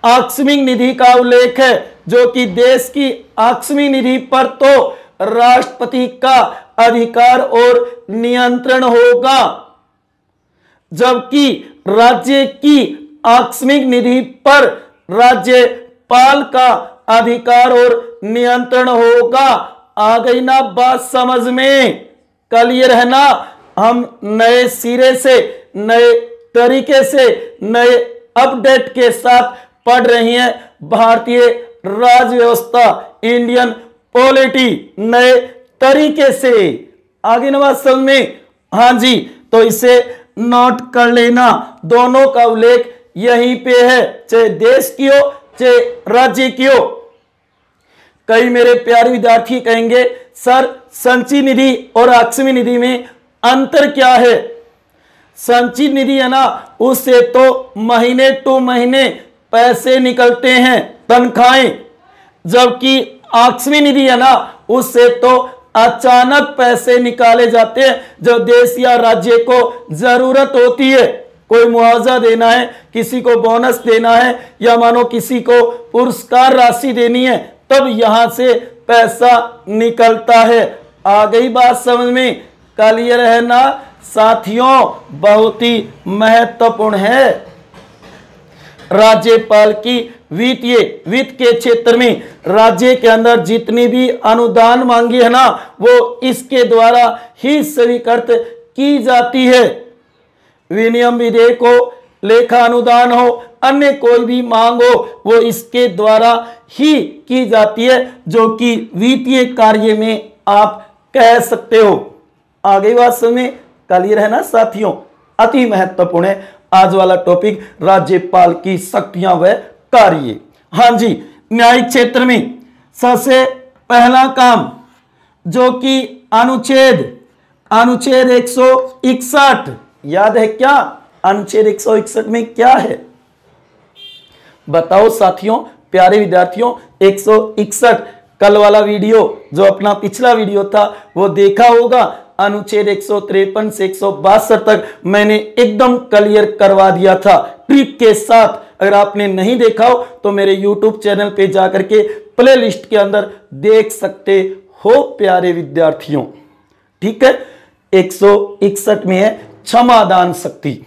आकस्मिक निधि का उल्लेख है, जो कि देश की आकस्मिक निधि पर तो राष्ट्रपति का अधिकार और नियंत्रण होगा, जबकि राज्य की आकस्मिक निधि पर राज्यपाल का अधिकार और नियंत्रण होगा। आ गई ना बात समझ में? क्लियर है ना? हम नए सिरे से, नए तरीके से, नए अपडेट के साथ पढ़ रही हैं भारतीय राज व्यवस्था, इंडियन पॉलिटी, नए तरीके से। आगे ना बात समझ में? हाँ जी, तो इसे नोट कर लेना, दोनों का उल्लेख यहीं पे है, चाहे देश की हो चाहे राज्य की हो। कई मेरे प्यारे विद्यार्थी कहेंगे सर संचित निधि और आकस्मिक निधि में अंतर क्या है? संचित निधि है ना, उससे तो महीने टू महीने पैसे निकलते हैं, तनख्वाहें, जबकि आकस्मिक निधि है ना, उससे तो अचानक पैसे निकाले जाते हैं जब देश या राज्य को जरूरत होती है। कोई मुआवजा देना है, किसी को बोनस देना है, या मानो किसी को पुरस्कार राशि देनी है, तब यहां से पैसा निकलता है। आ गई बात समझ में? क्लियर है ना साथियों? बहुत ही महत्वपूर्ण है। राज्यपाल की वित्त के क्षेत्र में राज्य के अंदर जितनी भी अनुदान मांगी है ना, वो इसके द्वारा ही स्वीकृत की जाती है। विनियम विधेयक हो, लेखा अनुदान हो, अन्य कोई भी मांग हो, वो इसके द्वारा ही की जाती है, जो कि वित्तीय कार्य में आप कह सकते हो। आगे बात समझ क्लियर है ना साथियों? अति महत्वपूर्ण है आज वाला टॉपिक, राज्यपाल की शक्तियां व कार्य। हाँ जी, न्यायिक क्षेत्र में सबसे पहला काम जो कि अनुच्छेद 161, याद है क्या? अनुच्छेद 161 में क्या है बताओ साथियों, प्यारे विद्यार्थियों? 161 कल वाला वीडियो जो अपना पिछला वीडियो था वो देखा होगा। अनुच्छेद 153 से 162 तक मैंने एकदम क्लियर करवा दिया था ट्रिक के साथ। अगर आपने नहीं देखा हो तो मेरे YouTube चैनल पे जाकर के प्ले लिस्ट के अंदर देख सकते हो प्यारे विद्यार्थियों। ठीक है, 161 में है क्षमादान शक्ति।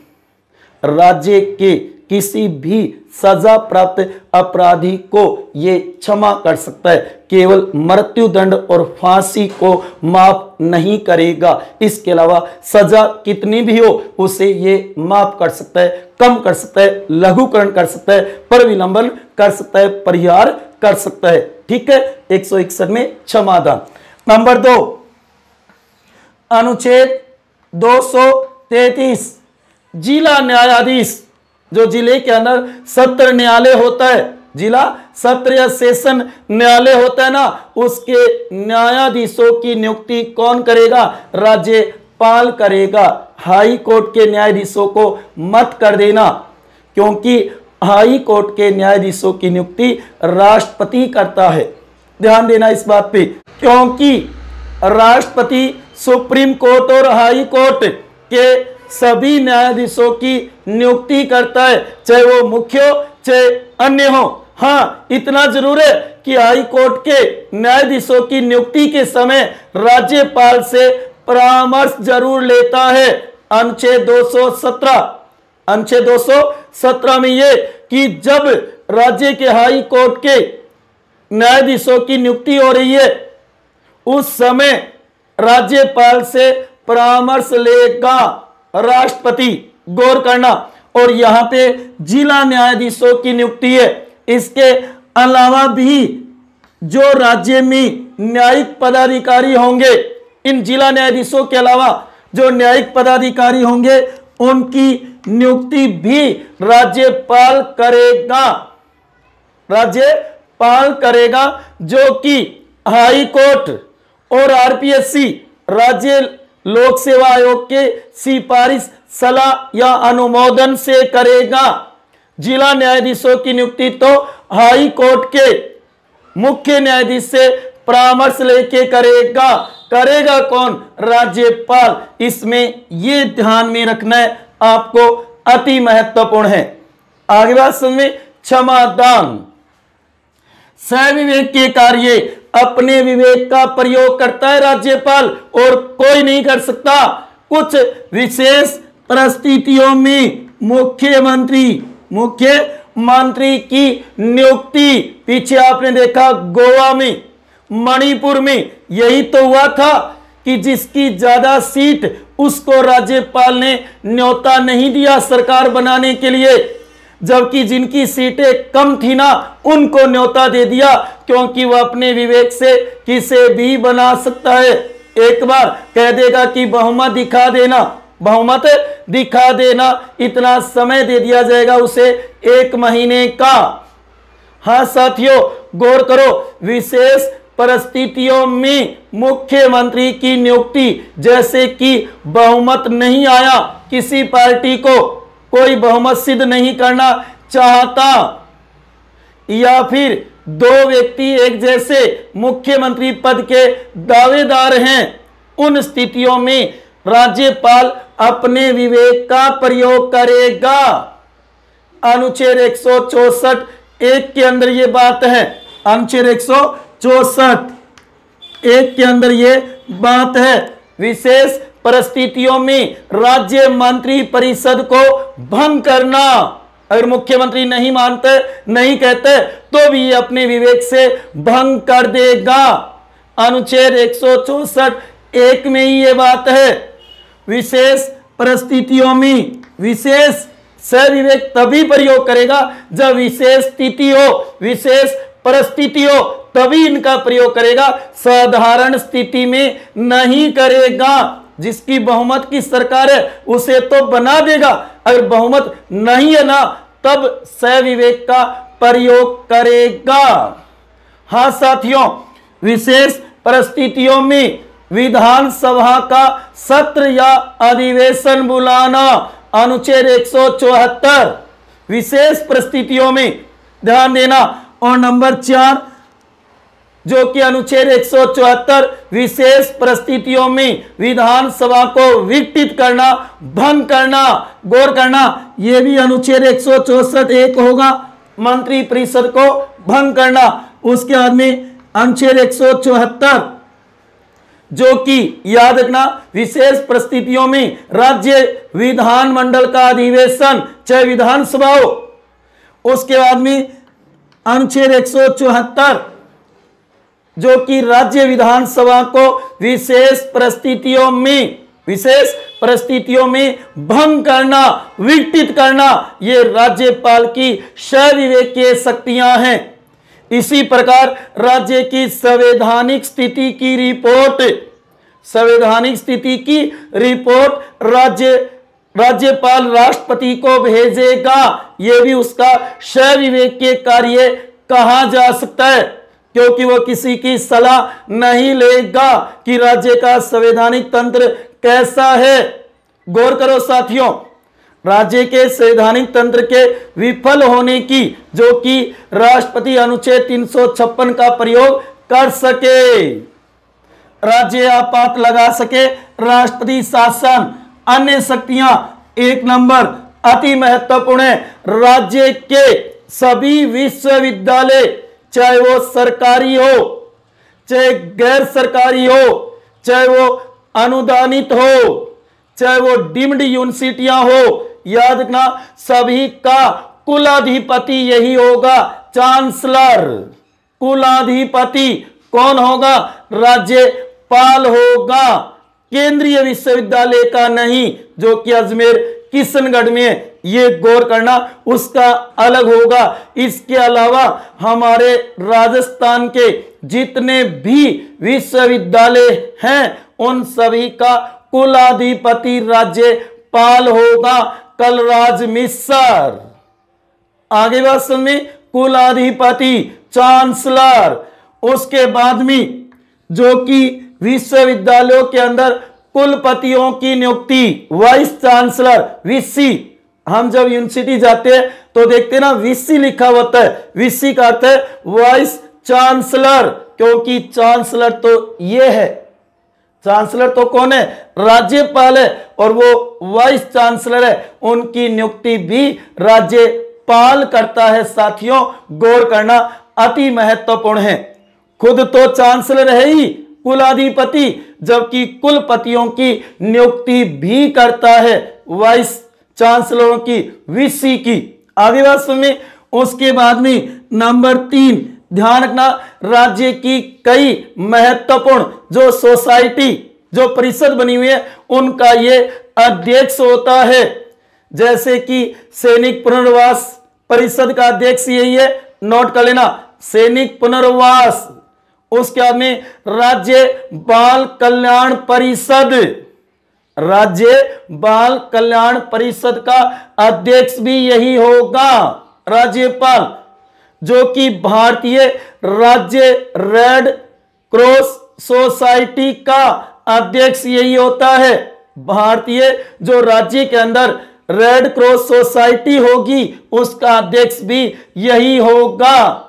राज्य के किसी भी सजा प्राप्त अपराधी को ये क्षमा कर सकता है, केवल मृत्युदंड और फांसी को माफ नहीं करेगा। इसके अलावा सजा कितनी भी हो उसे ये माफ कर सकता है, कम कर सकता है, लघुकरण कर सकता है, पर विलंबन कर सकता है, परिहार कर सकता है। ठीक है, 161 में क्षमादान। नंबर 2 अनुच्छेद 233 जिला न्यायाधीश, जो जिले के अंदर सत्र न्यायालय होता है, जिला सत्र या सेशन न्यायालय होता है ना, उसके न्यायाधीशों की नियुक्ति कौन करेगा? राज्यपाल करेगा। हाई कोर्ट के न्यायाधीशों को मत कर देना, क्योंकि हाई कोर्ट के न्यायाधीशों की नियुक्ति राष्ट्रपति करता है। ध्यान देना इस बात पे, क्योंकि राष्ट्रपति सुप्रीम कोर्ट और हाई कोर्ट के सभी न्यायाधीशों की नियुक्ति करता है, चाहे वो मुख्य हो चाहे अन्य हो। हाँ, इतना जरूर है कि हाई कोर्ट के न्यायाधीशों की नियुक्ति के समय राज्यपाल से परामर्श जरूर लेता है। अनुच्छेद 217 में ये कि जब राज्य के हाई कोर्ट के न्यायाधीशों की नियुक्ति हो रही है, उस समय राज्यपाल से परामर्श लेगा राष्ट्रपति, गौर करना। और यहां पे जिला न्यायाधीशों की नियुक्ति है। इसके अलावा भी जो राज्य में न्यायिक पदाधिकारी होंगे, इन जिला न्यायाधीशों के अलावा जो न्यायिक पदाधिकारी होंगे, उनकी नियुक्ति भी राज्यपाल करेगा, राज्यपाल करेगा, जो कि हाई कोर्ट और आरपीएससी राज्य लोक सेवा आयोग के सिफारिश, सलाह या अनुमोदन से करेगा। जिला न्यायाधीशों की नियुक्ति तो हाई कोर्ट के मुख्य न्यायाधीश से परामर्श लेके करेगा। करेगा कौन? राज्यपाल। इसमें यह ध्यान में रखना है आपको, अति महत्वपूर्ण है। आगे बात समझें, क्षमादान। सविवेक के कार्य, अपने विवेक का प्रयोग करता है राज्यपाल और कोई नहीं कर सकता। कुछ विशेष परिस्थितियों में मुख्यमंत्री की नियुक्ति, पीछे आपने देखा गोवा में, मणिपुर में यही तो हुआ था कि जिसकी ज्यादा सीट उसको राज्यपाल ने न्योता नहीं दिया सरकार बनाने के लिए, जबकि जिनकी सीटें कम थी ना उनको न्योता दे दिया, क्योंकि वह अपने विवेक से किसे भी बना सकता है। एक बार कह देगा कि बहुमत दिखा देना, इतना समय दे दिया जाएगा उसे 1 महीने का। हाँ साथियों, गौर करो, विशेष परिस्थितियों में मुख्यमंत्री की नियुक्ति, जैसे कि बहुमत नहीं आया, किसी पार्टी को कोई बहुमत सिद्ध नहीं करना चाहता, या फिर 2 व्यक्ति एक जैसे मुख्यमंत्री पद के दावेदार हैं, उन स्थितियों में राज्यपाल अपने विवेक का प्रयोग करेगा। अनुच्छेद 164 1 के अंदर यह बात है। अनुच्छेद 164 1 के अंदर यह बात है। विशेष परिस्थितियों में राज्य मंत्री परिषद को भंग करना, अगर मुख्यमंत्री नहीं मानते, नहीं कहते, तो भी ये अपने विवेक से भंग कर देगा। अनुच्छेद 164 1 में ही ये बात है। विशेष परिस्थितियों में विशेष सविवेक तभी प्रयोग करेगा जब विशेष स्थिति हो, विशेष परिस्थिति हो, तभी इनका प्रयोग करेगा। साधारण स्थिति में नहीं करेगा। जिसकी बहुमत की सरकार है उसे तो बना देगा, अगर बहुमत नहीं है ना तब सविवेक का प्रयोग करेगा। हाँ साथियों, विशेष परिस्थितियों में विधानसभा का सत्र या अधिवेशन बुलाना, अनुच्छेद 174 विशेष परिस्थितियों में ध्यान देना। और नंबर 4 जो कि अनुच्छेद 174 विशेष परिस्थितियों में विधानसभा को विघटित करना, भंग करना, गौर करना, यह भी अनुच्छेद 164 1 होगा, मंत्री परिषद को भंग करना। उसके बाद में अनुच्छेद 174 जो कि याद रखना, विशेष परिस्थितियों में राज्य विधानमंडल का अधिवेशन, चाहे विधानसभा हो। उसके बाद में अनुच्छेद 174 जो कि राज्य विधानसभा को विशेष परिस्थितियों में भंग करना, विघटित करना, ये राज्यपाल की सविवेकीय शक्तियां हैं। इसी प्रकार राज्य की संवैधानिक स्थिति की रिपोर्ट राज्यपाल राष्ट्रपति को भेजेगा। यह भी उसका सविवेकीय कार्य कहा जा सकता है, क्योंकि वो किसी की सलाह नहीं लेगा कि राज्य का संवैधानिक तंत्र कैसा है। गौर करो साथियों, राज्य के संवैधानिक तंत्र के विफल होने की, जो कि राष्ट्रपति अनुच्छेद 356 का प्रयोग कर सके, राज्य आपात लगा सके, राष्ट्रपति शासन, अन्य शक्तियां। 1 नंबर अति महत्वपूर्ण है, राज्य के सभी विश्वविद्यालय, चाहे वो सरकारी हो, चाहे गैर सरकारी हो, चाहे वो अनुदानित हो, चाहे वो डीम्ड यूनिवर्सिटियां हो, याद रखना सभी का कुलाधिपति यही होगा, चांसलर। कुलाधिपति कौन होगा? राज्यपाल होगा, केंद्रीय विश्वविद्यालय का नहीं, जो कि अजमेर किशनगढ़ में है, ये गौर करना, उसका अलग होगा। इसके अलावा हमारे राजस्थान के जितने भी विश्वविद्यालय हैं उन सभी का कुलाधिपति राज्यपाल होगा, कलराज मिश्र। आगे बात समझ, कुलाधिपति चांसलर। उसके बाद में जो कि विश्वविद्यालयों के अंदर कुलपतियों की नियुक्ति, वाइस चांसलर, वीसी। हम जब यूनिवर्सिटी जाते हैं तो देखते हैं ना, वीसी लिखा होता है। वीसी का अर्थ है वाइस चांसलर, क्योंकि चांसलर तो ये है, चांसलर तो कौन है? राज्यपाल है, और वो वाइस चांसलर है, उनकी नियुक्ति भी राज्यपाल करता है। साथियों गौर करना अति महत्वपूर्ण है। खुद तो चांसलर है ही कुलाधिपति, जबकि कुलपतियों की नियुक्ति भी करता है वाइस चांसलरों की, वीसी की। आगे बात सुनिए। उसके बाद में नंबर 3 ध्यान रखना, राज्य की कई महत्वपूर्ण जो सोसाइटी, जो परिषद बनी हुई है, उनका ये अध्यक्ष होता है। जैसे कि सैनिक पुनर्वास परिषद का अध्यक्ष यही है, नोट कर लेना, सैनिक पुनर्वास। उसके बाद में राज्य बाल कल्याण परिषद, राज्य बाल कल्याण परिषद का अध्यक्ष भी यही होगा, राज्यपाल। जो कि भारतीय राज्य रेड क्रॉस सोसाइटी का अध्यक्ष यही होता है। भारतीय जो राज्य के अंदर रेड क्रॉस सोसाइटी होगी उसका अध्यक्ष भी यही होगा।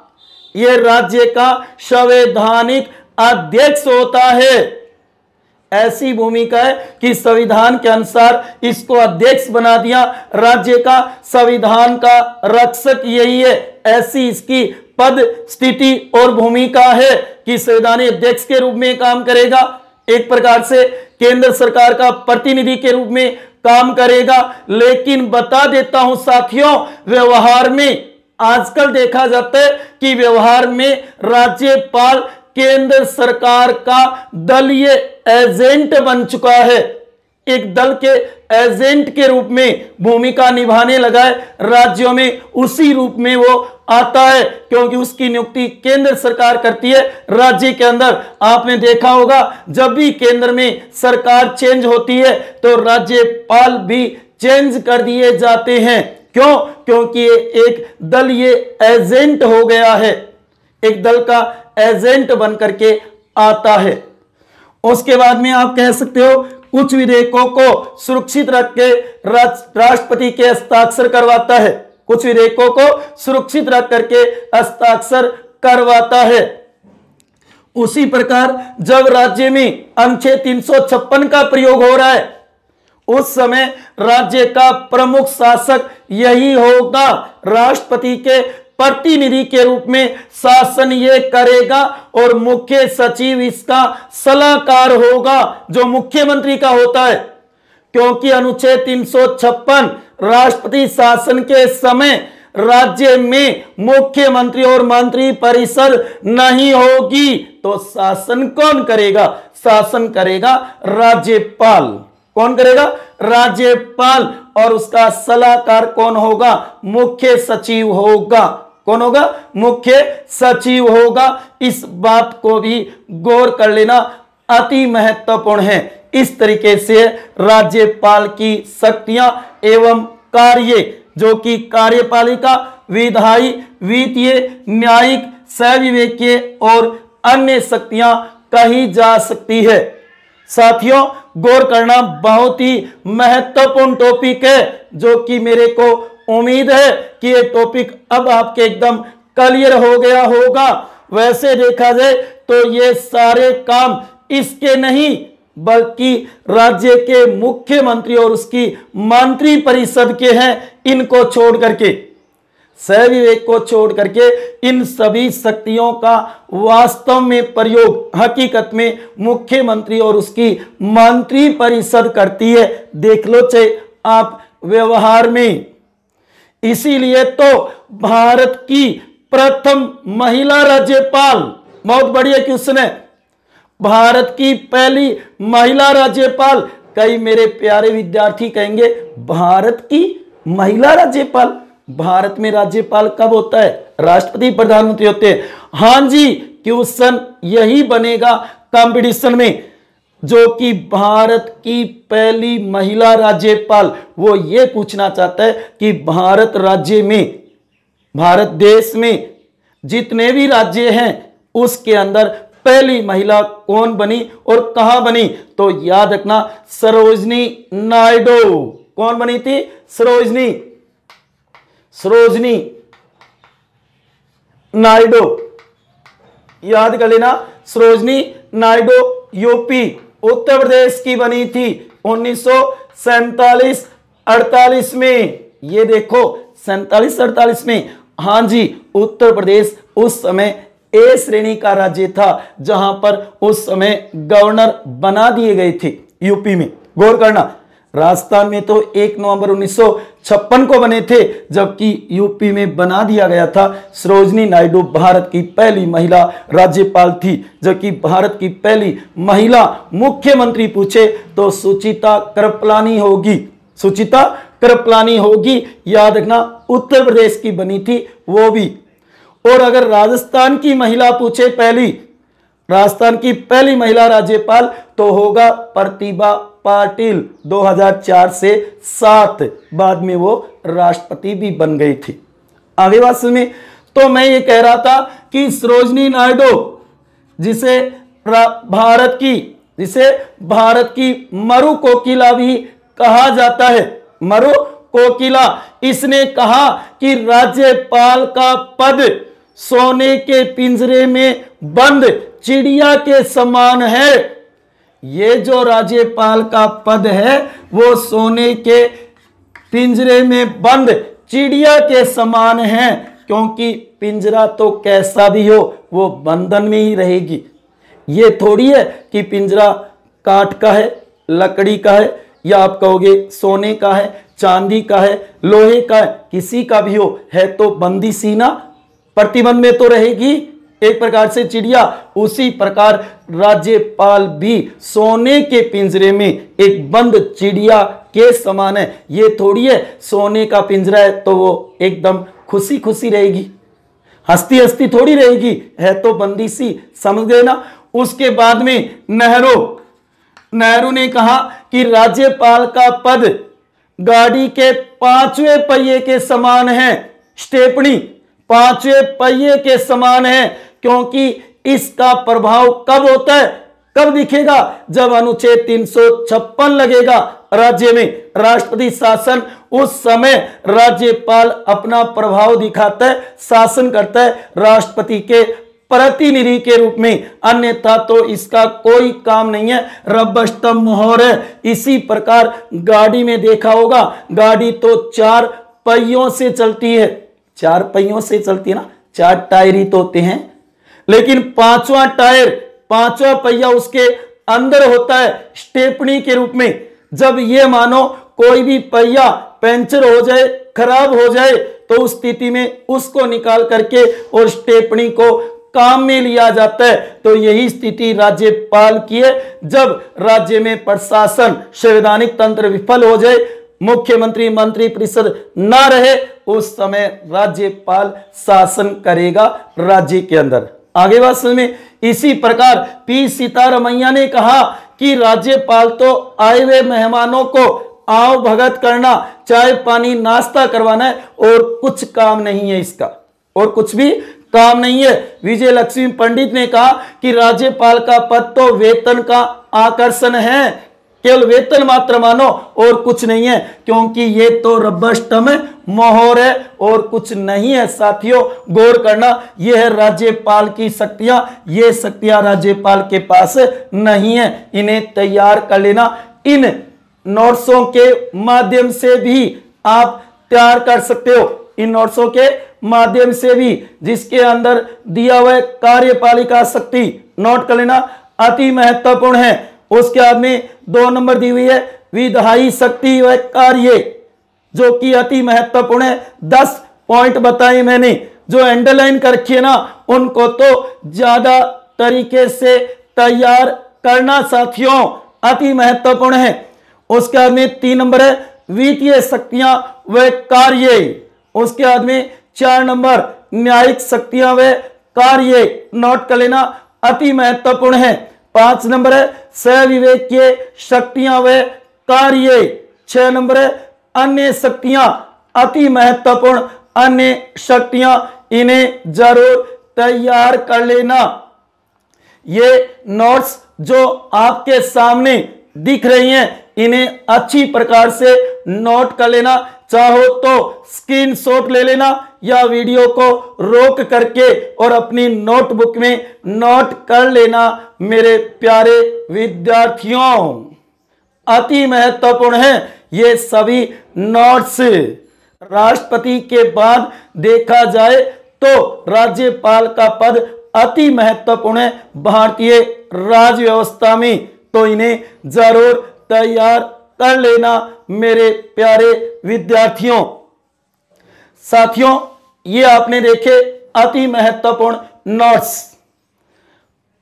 यह राज्य का संवैधानिक अध्यक्ष होता है। ऐसी भूमिका है कि संविधान के अनुसार इसको अध्यक्ष बना दिया, राज्य का संविधान का रक्षक यही है। ऐसी इसकी पद स्थिति और भूमिका है कि संवैधानिक अध्यक्ष के रूप में काम करेगा, एक प्रकार से केंद्र सरकार का प्रतिनिधि के रूप में काम करेगा। लेकिन बता देता हूं साथियों, व्यवहार में आजकल देखा जाता है कि व्यवहार में राज्यपाल केंद्र सरकार का दलीय एजेंट बन चुका है, एक दल के एजेंट के रूप में भूमिका निभाने लगा है राज्यों में। उसी रूप में वो आता है, क्योंकि उसकी नियुक्ति केंद्र सरकार करती है राज्य के अंदर। आपने देखा होगा जब भी केंद्र में सरकार चेंज होती है तो राज्यपाल भी चेंज कर दिए जाते हैं। क्यों? क्योंकि ये एक दलीय एजेंट हो गया है, एक दल का एजेंट बन करके आता है। उसके बाद में आप कह सकते हो कुछ विधेयकों को सुरक्षित रख के राष्ट्रपति के हस्ताक्षर करवाता है, कुछ विधेयकों को सुरक्षित रख करके हस्ताक्षर करवाता है। उसी प्रकार जब राज्य में अनुच्छेद 356 का प्रयोग हो रहा है उस समय राज्य का प्रमुख शासक यही होगा, राष्ट्रपति के प्रतिनिधि के रूप में शासन ये करेगा और मुख्य सचिव इसका सलाहकार होगा जो मुख्यमंत्री का होता है। क्योंकि अनुच्छेद 356 राष्ट्रपति शासन के समय राज्य में मुख्यमंत्री और मंत्री परिषद नहीं होगी, तो शासन कौन करेगा? शासन करेगा राज्यपाल। कौन करेगा? राज्यपाल। और उसका सलाहकार कौन होगा? मुख्य सचिव होगा। कौन होगा? मुख्य सचिव होगा। इस बात को भी गौर कर लेना अति महत्वपूर्ण है। इस तरीके से राज्यपाल की शक्तियां एवं कार्य, जो कि कार्यपालिका, विधायी, वित्तीय, न्यायिक, सहविवेकीय और अन्य शक्तियां कही जा सकती है। साथियों गौर करना बहुत ही महत्वपूर्ण टॉपिक है, जो कि मेरे को उम्मीद है कि ये टॉपिक अब आपके एकदम क्लियर हो गया होगा। वैसे देखा जाए तो ये सारे काम इसके नहीं बल्कि राज्य के मुख्यमंत्री और उसकी मंत्री परिषद के हैं। इनको छोड़ करके, सहविवेक को छोड़ करके इन सभी शक्तियों का वास्तव में प्रयोग हकीकत में मुख्यमंत्री और उसकी मंत्री परिषद करती है। देख लो चाहे आप व्यवहार में, इसीलिए तो भारत की प्रथम महिला राज्यपाल, बहुत बढ़िया क्वेश्चन है, भारत की पहली महिला राज्यपाल। कई मेरे प्यारे विद्यार्थी कहेंगे भारत की महिला राज्यपाल, भारत में राज्यपाल कब होता है? राष्ट्रपति प्रधानमंत्री होते हैं। हां जी, क्वेश्चन यही बनेगा कंपटीशन में, जो कि भारत की पहली महिला राज्यपाल, वो ये पूछना चाहता है कि भारत राज्य में, भारत देश में जितने भी राज्य हैं उसके अंदर पहली महिला कौन बनी और कहां बनी? तो याद रखना, सरोजनी नायडू। कौन बनी थी? सरोजनी नायडू, याद कर लेना। सरोजनी नायडू यूपी उत्तर प्रदेश की बनी थी 1947-48 में। ये देखो 47-48 में, हां जी, उत्तर प्रदेश उस समय ए श्रेणी का राज्य था, जहां पर उस समय गवर्नर बना दिए गए थे यूपी में। गौर करना, राजस्थान में तो 1 नवंबर 1956 को बने थे, जबकि यूपी में बना दिया गया था। सरोजनी नायडू भारत की पहली महिला राज्यपाल थी, जबकि भारत की पहली महिला मुख्यमंत्री पूछे तो सुचिता कृपलानी होगी, सुचिता कृपलानी होगी। याद रखना, उत्तर प्रदेश की बनी थी वो भी। और अगर राजस्थान की महिला पूछे, पहली राजस्थान की पहली महिला राज्यपाल, तो होगा प्रतिभा पाटिल। 2004 से 7 बाद में वो राष्ट्रपति भी बन गई थी। आगे बात सुनिए, तो मैं ये कह रहा था कि सरोजनी नायडू, जिसे भारत की मरु कोकिला भी कहा जाता है, मरु कोकिला, इसने कहा कि राज्यपाल का पद सोने के पिंजरे में बंद चिड़िया के समान है। ये जो राज्यपाल का पद है वो सोने के पिंजरे में बंद चिड़िया के समान है, क्योंकि पिंजरा तो कैसा भी हो वो बंधन में ही रहेगी। ये थोड़ी है कि पिंजरा काठ का है, लकड़ी का है, या आप कहोगे सोने का है, चांदी का है, लोहे का है, किसी का भी हो, है तो बंदी सी ना, प्रतिबंध में तो रहेगी एक प्रकार से चिड़िया। उसी प्रकार राज्यपाल भी सोने के पिंजरे में एक बंद चिड़िया के समान है। ये थोड़ी है सोने का पिंजरा है तो वो एकदम खुशी खुशी रहेगी, हंसती हंसती थोड़ी रहेगी, है तो बंदी सी, समझ गए ना। उसके बाद में नेहरू ने कहा कि राज्यपाल का पद गाड़ी के 5वें पहिए के समान है, स्टेपनी 5वें पहिए के समान है, क्योंकि इसका प्रभाव कब होता है, कब दिखेगा? जब अनुच्छेद 356 लगेगा राज्य में, राष्ट्रपति शासन, उस समय राज्यपाल अपना प्रभाव दिखाता है, शासन करता है राष्ट्रपति के प्रतिनिधि के रूप में, अन्यथा तो इसका कोई काम नहीं है, रबर स्टंप मोहर है। इसी प्रकार गाड़ी में देखा होगा, गाड़ी तो 4 पहियों से चलती है, 4 पहियों से चलती है ना, 4 टायर ही तो होते हैं, लेकिन 5वां टायर, 5वां पहिया उसके अंदर होता है स्टेपनी के रूप में। जब ये मानो कोई भी पहिया पंचर हो जाए, खराब हो जाए, तो उस स्थिति में उसको निकाल करके और स्टेपनी को काम में लिया जाता है। तो यही स्थिति राज्यपाल की है। जब राज्य में प्रशासन, संवैधानिक तंत्र विफल हो जाए, मुख्यमंत्री मंत्री परिषद ना रहे, उस समय राज्यपाल शासन करेगा राज्य के अंदर। आगे बात समझ में। इसी प्रकार पी सीतारमैया ने कहा कि राज्यपाल तो आए हुए मेहमानों को आओ भगत करना, चाय पानी नाश्ता करवाना है, और कुछ काम नहीं है इसका, और कुछ भी काम नहीं है। विजय लक्ष्मी पंडित ने कहा कि राज्यपाल का पद तो वेतन का आकर्षण है, केवल वेतन मात्र मानो और कुछ नहीं है, क्योंकि ये तो रबर स्टंप मोहर है और कुछ नहीं है। साथियों गौर करना, यह है राज्यपाल की शक्तियां, ये शक्तियां राज्यपाल के पास नहीं है, इन्हें तैयार कर लेना। इन नोट्सों के माध्यम से भी आप तैयार कर सकते हो, इन नोट्सों के माध्यम से भी, जिसके अंदर दिया हुआ कार्यपालिका शक्ति नोट कर लेना, अति महत्वपूर्ण है। उसके बाद में 2 नंबर दी हुई है विधायी शक्ति व कार्य, जो कि अति महत्वपूर्ण है। 10 पॉइंट बताए मैंने, जो अंडरलाइन कर रखी है ना उनको तो ज्यादा तरीके से तैयार करना साथियों, अति महत्वपूर्ण है। उसके बाद में 3 नंबर है वित्तीय शक्तियां व कार्य। उसके बाद में 4 नंबर न्यायिक शक्तियां व कार्य, नोट कर लेना, अति महत्वपूर्ण है। 5 नंबर है सविवेकीय शक्तियां व कार्य। 6 नंबर है अन्य शक्तियां, अति महत्वपूर्ण अन्य शक्तियां, इन्हें जरूर तैयार कर लेना। ये नोट्स जो आपके सामने दिख रही हैं इन्हें अच्छी प्रकार से नोट कर लेना। चाहो तो स्क्रीनशॉट ले लेना या वीडियो को रोक करके और अपनी नोटबुक में नोट कर लेना। मेरे प्यारे विद्यार्थियों, अति महत्वपूर्ण है ये सभी नोट्स। राष्ट्रपति के बाद देखा जाए तो राज्यपाल का पद अति महत्वपूर्ण है भारतीय राज्य व्यवस्था में, तो इन्हें जरूर तैयार कर लेना मेरे प्यारे विद्यार्थियों। साथियों, ये आपने देखे अति महत्वपूर्ण नोट्स।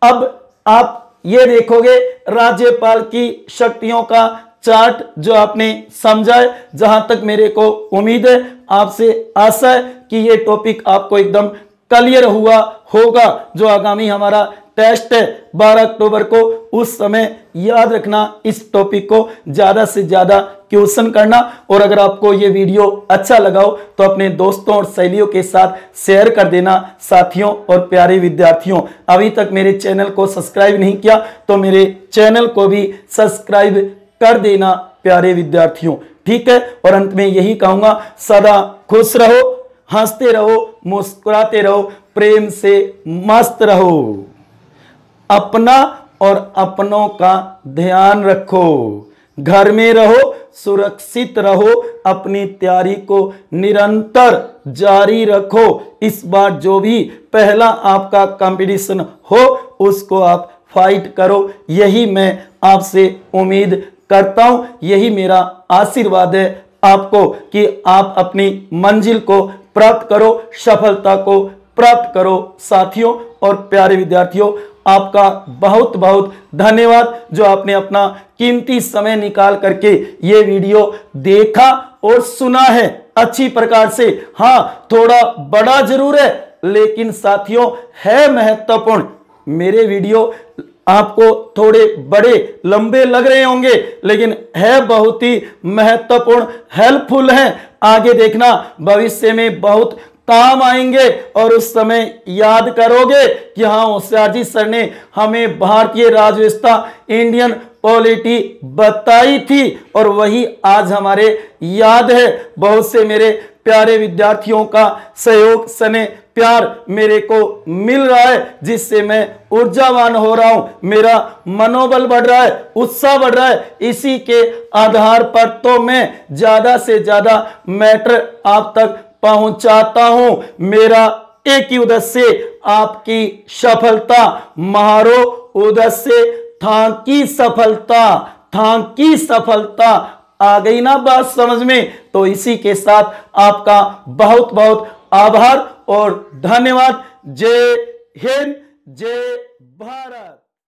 अब आप ये देखोगे राज्यपाल की शक्तियों का चार्ट जो आपने समझा है। जहां तक मेरे को उम्मीद है, आपसे आशा है कि ये टॉपिक आपको एकदम क्लियर हुआ होगा। जो आगामी हमारा टेस्ट है 12 अक्टूबर को, उस समय याद रखना इस टॉपिक को ज्यादा से ज्यादा क्वेश्चन करना। और अगर आपको ये वीडियो अच्छा लगा हो तो अपने दोस्तों और सहेलियों के साथ शेयर कर देना। साथियों और प्यारे विद्यार्थियों, अभी तक मेरे चैनल को सब्सक्राइब नहीं किया तो मेरे चैनल को भी सब्सक्राइब कर देना प्यारे विद्यार्थियों, ठीक है। और अंत में यही कहूंगा, सदा खुश रहो, हंसते रहो, मुस्कुराते रहो, प्रेम से मस्त रहो, अपना और अपनों का ध्यान रखो, घर में रहो, सुरक्षित रहो, अपनी तैयारी को निरंतर जारी रखो। इस बार जो भी पहला आपका कंपटीशन हो उसको आप फाइट करो, यही मैं आपसे उम्मीद करता हूं। यही मेरा आशीर्वाद है आपको कि आप अपनी मंजिल को प्राप्त करो, सफलता को प्राप्त करो। साथियों और प्यारे विद्यार्थियों, आपका बहुत बहुत धन्यवाद जो आपने अपना कीमती समय निकाल करके ये वीडियो देखा और सुना है अच्छी प्रकार से। हाँ, थोड़ा बड़ा जरूर है लेकिन साथियों है महत्वपूर्ण। मेरे वीडियो आपको थोड़े बड़े लंबे लग रहे होंगे लेकिन है बहुत ही महत्वपूर्ण, हेल्पफुल है। आगे देखना भविष्य में बहुत काम आएंगे और उस समय याद करोगे कि हाँ, होशियार जी सर ने हमें भारतीय राज्य व्यवस्था, इंडियन पॉलिटी बताई थी और वही आज हमारे याद है। बहुत से मेरे प्यारे विद्यार्थियों का सहयोग, स्नेह, प्यार मेरे को मिल रहा है जिससे मैं ऊर्जावान हो रहा हूं, मेरा मनोबल बढ़ रहा है, उत्साह बढ़ रहा है। इसी के आधार पर तो मैं ज्यादा से ज्यादा मैटर आप तक पहुंचाता हूं। मेरा एक ही उद्देश्य, आपकी सफलता, मारो उद्देश्य थांकी सफलता, थांकी सफलता। आ गई ना बात समझ में? तो इसी के साथ आपका बहुत बहुत आभार और धन्यवाद। जय हिंद, जय भारत।